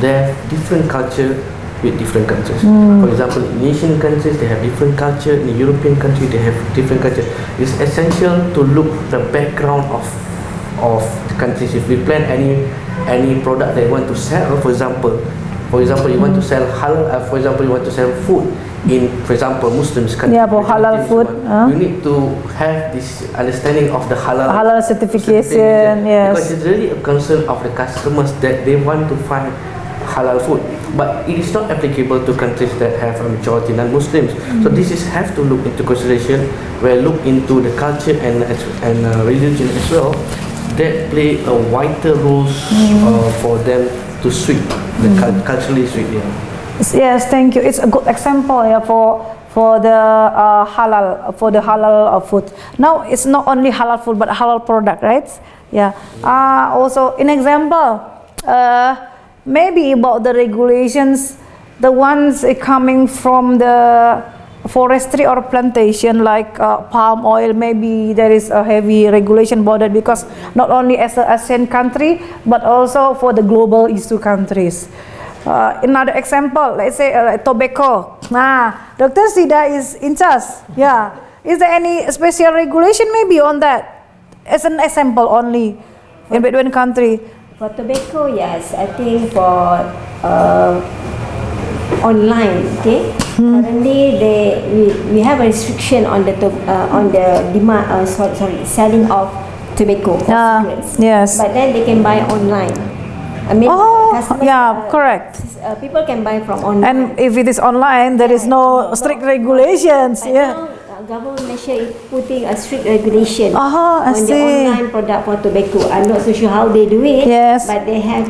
there are different culture with different cultures. For example, in Asian countries they have different culture, in European countries they have different culture. It's essential to look the background of the countries. If we plan any product that you want to sell, for example you want to sell halal, for example you want to sell food in, for example, Muslims country.
Yeah, for halal food.
You need to have this understanding of the halal
certification. Yes.
Because it's really a concern of the customers that they want to find halal food, but it is not applicable to countries that have a majority non-Muslims. So this is have to look into consideration, where look into the culture and religion as well, that play a vital role for them to suit the culturally suit.
Yes, thank you. It's a good example, yeah, for the halal food. Now it's not only halal food but halal product, right? Yeah. Also, an example, maybe about the regulations, the ones coming from the forestry or plantation, like palm oil. Maybe there is a heavy regulation about it, because not only as an ASEAN country but also for the global issue countries. Another example, let's say tobacco. Dr. Sida is in charge. Yeah. Is there any special regulation maybe on that? As an example only in between country.
For tobacco, yes. I think for online, okay. Currently, we have a restriction on the demand. Selling of tobacco or cigarettes.
Yes.
But then they can buy online. I mean, customers,
correct.
People can buy from online.
And if it is online, there is no strict regulations.
Now, government Malaysia is putting a strict regulation
I
on
see.
the online product for tobacco. I'm not so sure how they do it.
Yes.
But they have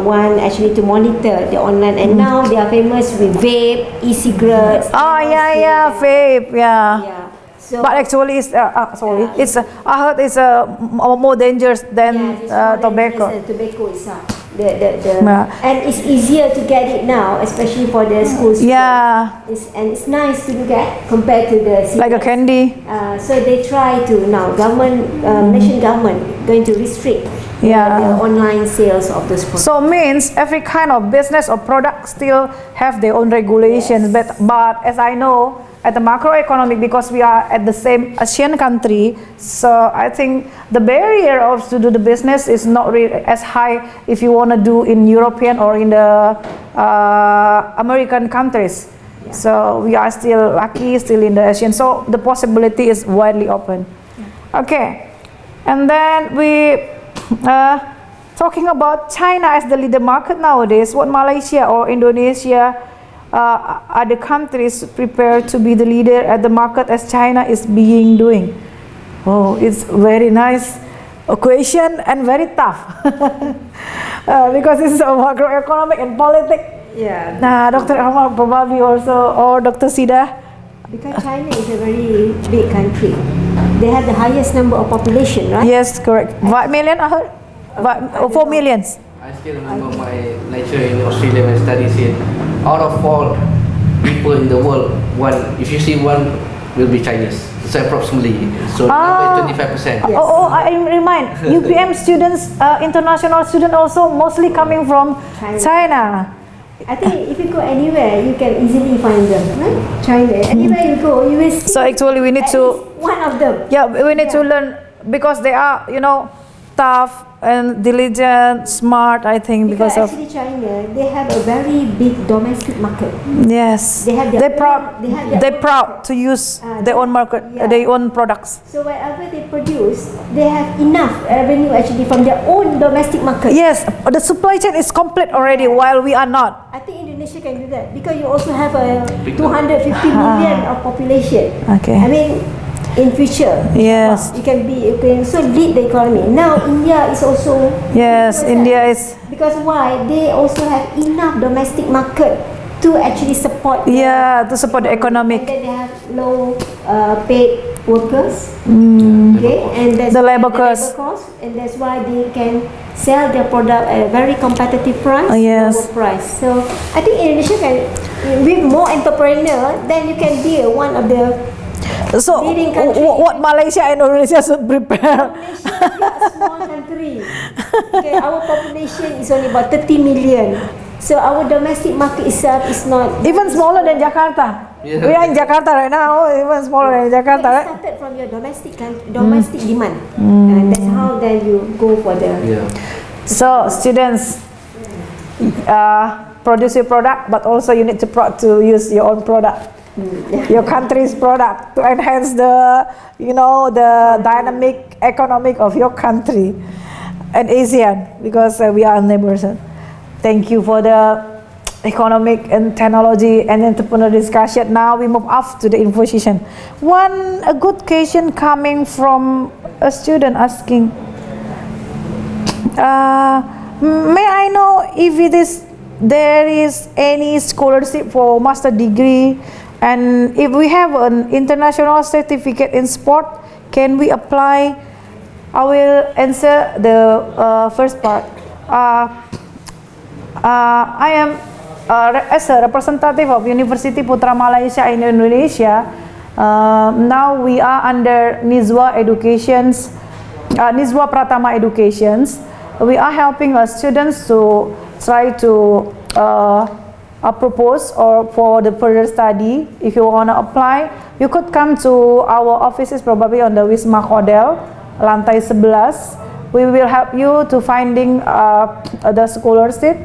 one actually to monitor the online, and now they are famous with vape, e-cigarettes.
Vape.
Yeah. So,
But actually, it's it's I heard it's more dangerous than tobacco.
Tobacco itself. And it's easier to get it now, especially for the schools.
Yeah.
It's nice to look at compared to the cigarettes.
Like a candy.
So they try to now Malaysian government going to restrict the online sales of those products.
So means every kind of business or product still have their own regulations.
Yes.
But as I know, at the macroeconomic, because we are at the same ASEAN country, so I think the barrier of to do the business is not really as high if you want to do in European or in the American countries. Yeah. So we are still lucky, still in the ASEAN. So the possibility is widely open. Yeah. Okay, and then we talking about China as the leader market nowadays. What Malaysia or Indonesia? Other countries prepared to be the leader at the market as China is doing? Oh, it's very nice question and very tough because this is a macroeconomic and politics.
Yeah.
Dr. Ahmad probably also, or Dr. Sida.
Because China is a very big country. They have the highest number of population, right?
Yes, correct. 5 million, I heard. 4 millions.
I still remember my lecturer in Australia when studies it. Out of all people in the world, if you see one will be Chinese. So approximately. So number is 25%.
Yes.
I remind UPM students, international students also mostly coming from China.
I think if you go anywhere, you can easily find them, right? China. Anywhere you go, you will see.
So actually, we need to
one of them.
Yeah, we need to learn, because they are, tough and diligent, smart, I think, because of
actually China, they have a very big domestic market.
Yes,
They have
they're proud to use their own market, their own products.
So whatever they produce, they have enough revenue actually from their own domestic market.
Yes, the supply chain is complete already, while we are not.
I think Indonesia can do that because you also have a 250 million of population.
Okay.
I mean, in future,
yes,
you can also lead the economy. Now India is also
India is,
because why? They also have enough domestic market to actually support
to support the economic.
And then they have low paid workers. Okay, and that's
The labor
cost, and that's why they can sell their product at a very competitive price,
yes.
lower price. So I think Indonesia can, with more entrepreneur, then you can be one of the
So
leading country.
what Malaysia and Indonesia should prepare?
Malaysia is a small country. Okay, our population is only about 30 million. So our domestic market itself is not
Even smaller than Jakarta.
Yeah.
We are in Jakarta right now, even smaller than Jakarta,
It
right?
started from your domestic demand, and that's how then you go for the.
Yeah.
So students, produce your product, but also you need to use your own product, your country's product, to enhance the the dynamic economic of your country and ASEAN, because we are neighbors. Thank you for the economic and technology and entrepreneur discussion. Now we move up to the info session. A good question coming from a student asking, may I know if there is any scholarship for master degree, and if we have an international certificate in sport, can we apply? I will answer the first part. I am as a representative of University Putra Malaysia in Indonesia. Now we are under Nizwa Pratama Educations. We are helping students to try to propose or for the further study. If you want to apply, you could come to our offices, probably on the Wisma Hotel, lantai 11. We will help you to finding the scholarship.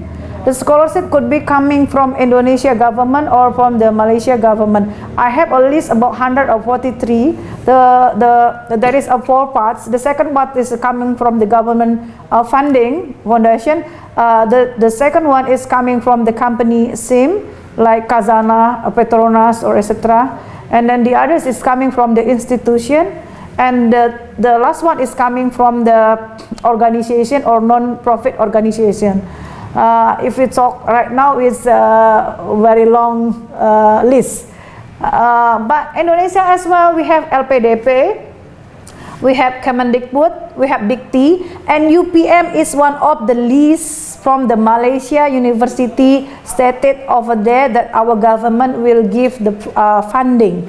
The scholarship could be coming from Indonesia government or from the Malaysia government. I have a list about 143. There is 4 parts. The second part is coming from the government funding foundation. The second one is coming from the company SIM, like Kazana, Petronas, or etc. And then the others is coming from the institution. And the last one is coming from the organization or non-profit organization. If we talk right now, it's a very long list. But Indonesia as well, we have LPDP, we have Kemendikbud, we have Dikti, and UPM is one of the lists from the Malaysia University stated over there that our government will give the funding.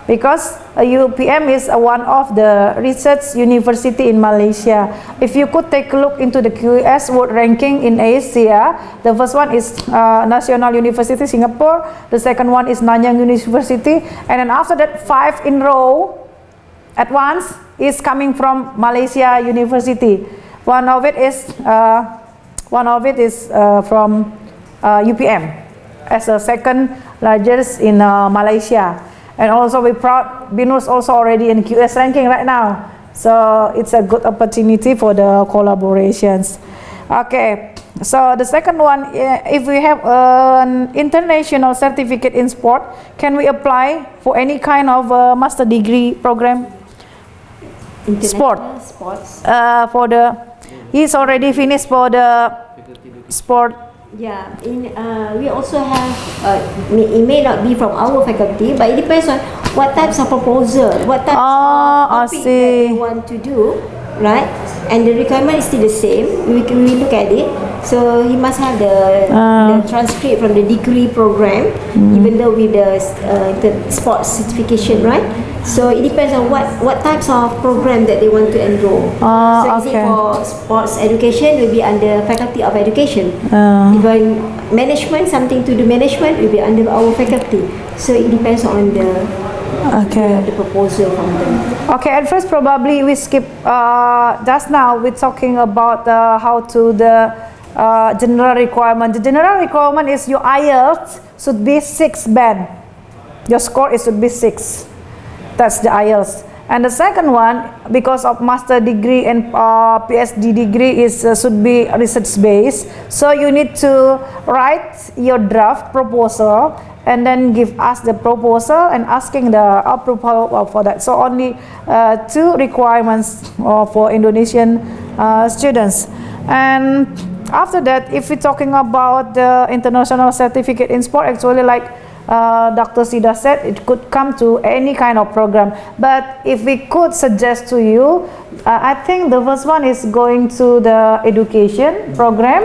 Because UPM is one of the research university in Malaysia. If you could take a look into the QS World Ranking in Asia, the first one is National University Singapore, the second one is Nanyang University, and then after that 5 in row at once is coming from Malaysia University. One of it is from UPM as the second largest in Malaysia. And also we proud Binus also already in QS ranking right now. So it's a good opportunity for the collaborations. Okay, so the second one, if we have an international certificate in sport, can we apply for any kind of master degree program? Sports. He's already finished for the sport.
Yeah, we also have, it may not be from our faculty, but it depends on what types of proposal, what types of topic that they want to do, right? And the requirement is still the same. We look at it. So he must have the transcript from the degree program, even though with the sports certification, right? So it depends on what types of program that they want to enroll. So is it for sports education, will be under Faculty of Education. Even management, something to do management, will be under our faculty. So it depends on the proposal from them.
Okay, at first probably we skip just now we're talking about how to the general requirement. The general requirement is your IELTS should be 6 band. Your score should be 6. That's the IELTS. And the second one, because of master degree and PhD degree should be research based, so you need to write your draft proposal and then give us the proposal and asking the approval for that. So only 2 requirements for Indonesian students. And after that, if we're talking about the international certificate in sport, actually like Dr. Sida said, it could come to any kind of program. But if we could suggest to you, I think the first one is going to the education program,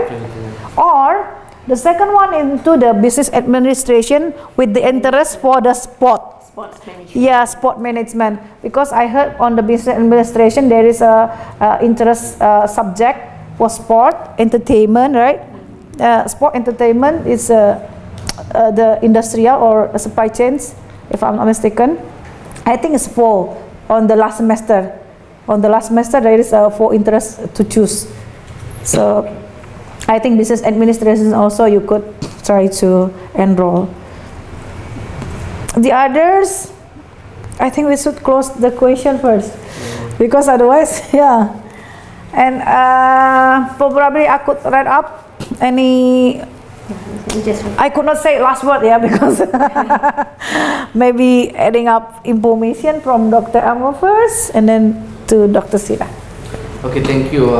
or the second one into the business administration with the interest for the sport.
Sports management.
Yeah, sport management. Because I heard on the business administration there is a interest subject for sport entertainment, right? Sport entertainment is the industrial or supply chains, if I'm not mistaken. I think it's 4 on the last semester. On the last semester there is 4 interests to choose. So I think business administration also you could try to enroll. The others, I think we should close the question first, because otherwise, yeah. And probably I could write up any. I could not say last word, yeah, because maybe adding up information from Dr. Amro first, and then to Dr. Sida.
Okay, thank you,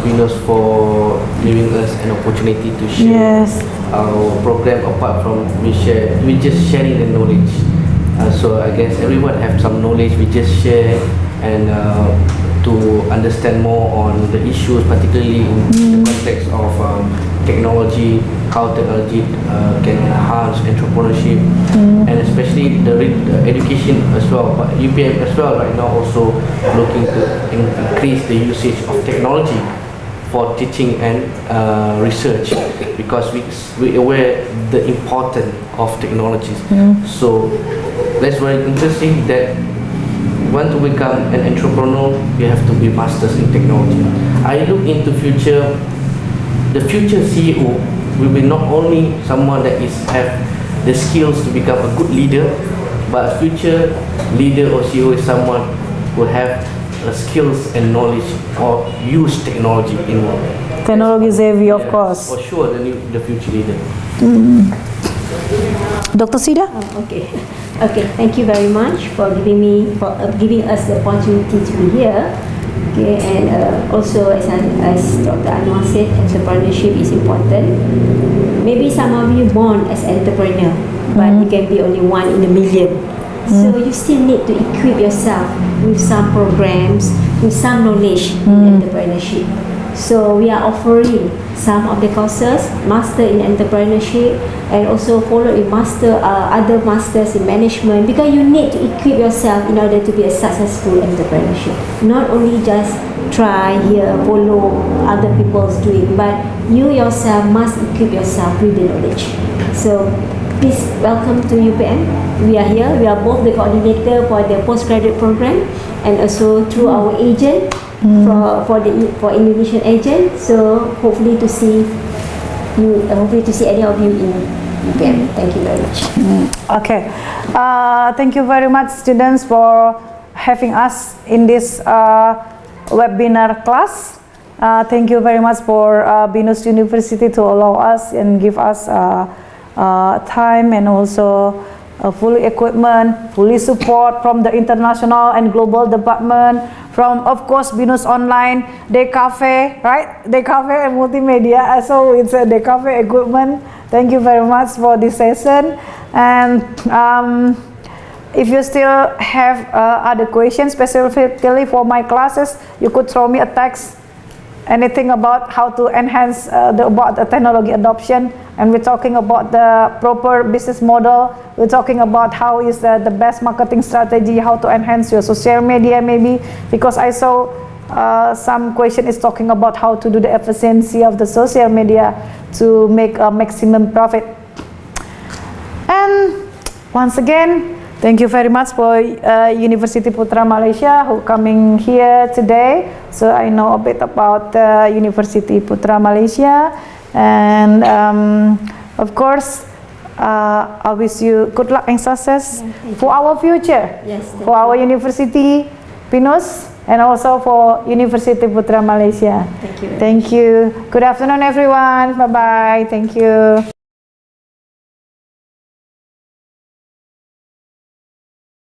Binus, for giving us an opportunity to share our program. Apart from we just sharing the knowledge. So I guess everyone have some knowledge. We just share and to understand more on the issues, particularly in the context of technology, how technology can enhance entrepreneurship, and especially the education as well. But UPM as well right now also looking to increase the usage of technology for teaching and research, because we aware the importance of technologies. So that's very interesting that want to become an entrepreneur, you have to be masters in technology. I look into the future CEO will be not only someone that have the skills to become a good leader, but a future leader or CEO is someone who have skills and knowledge or use technology in work.
Technology savvy, of course.
For sure, the future leader.
Dr. Sida?
Okay. Okay, thank you very much for giving us the opportunity to be here. Okay, and also as Dr. Anwar said, entrepreneurship is important. Maybe some of you born as entrepreneur, but you can be only 1 in a million. So you still need to equip yourself with some programs, with some knowledge in entrepreneurship. So we are offering some of the courses, master in entrepreneurship, and also follow a other masters in management, because you need to equip yourself in order to be a successful entrepreneurship. Not only just try here, follow other people's doing, but you yourself must equip yourself with the knowledge. So please welcome to UPM. We are here. We are both the coordinator for the postgraduate program, and also through our agent for Indonesian agent. So hopefully to see any of you in UPM. Thank you very much.
Okay. Thank you very much, students, for having us in this webinar class. Thank you very much for Binus University to allow us and give us time, and also fully equipment, fully support from the international and global department, from, of course, Binus Online, Day Cafe, right? Day Cafe and multimedia. So it's a Day Cafe equipment. Thank you very much for this session. And if you still have other questions, specifically for my classes, you could throw me a text. Anything about how to enhance about the technology adoption, and we're talking about the proper business model. We're talking about how is the best marketing strategy, how to enhance your social media, maybe, because I saw some question is talking about how to do the efficiency of the social media to make a maximum profit. And once again, thank you very much for University Putra Malaysia who coming here today. So I know a bit about University Putra Malaysia, and of course I wish you good luck and success for our future, for our university, Binus, and also for University Putra Malaysia.
Thank you.
Thank you. Good afternoon, everyone. Bye bye. Thank you.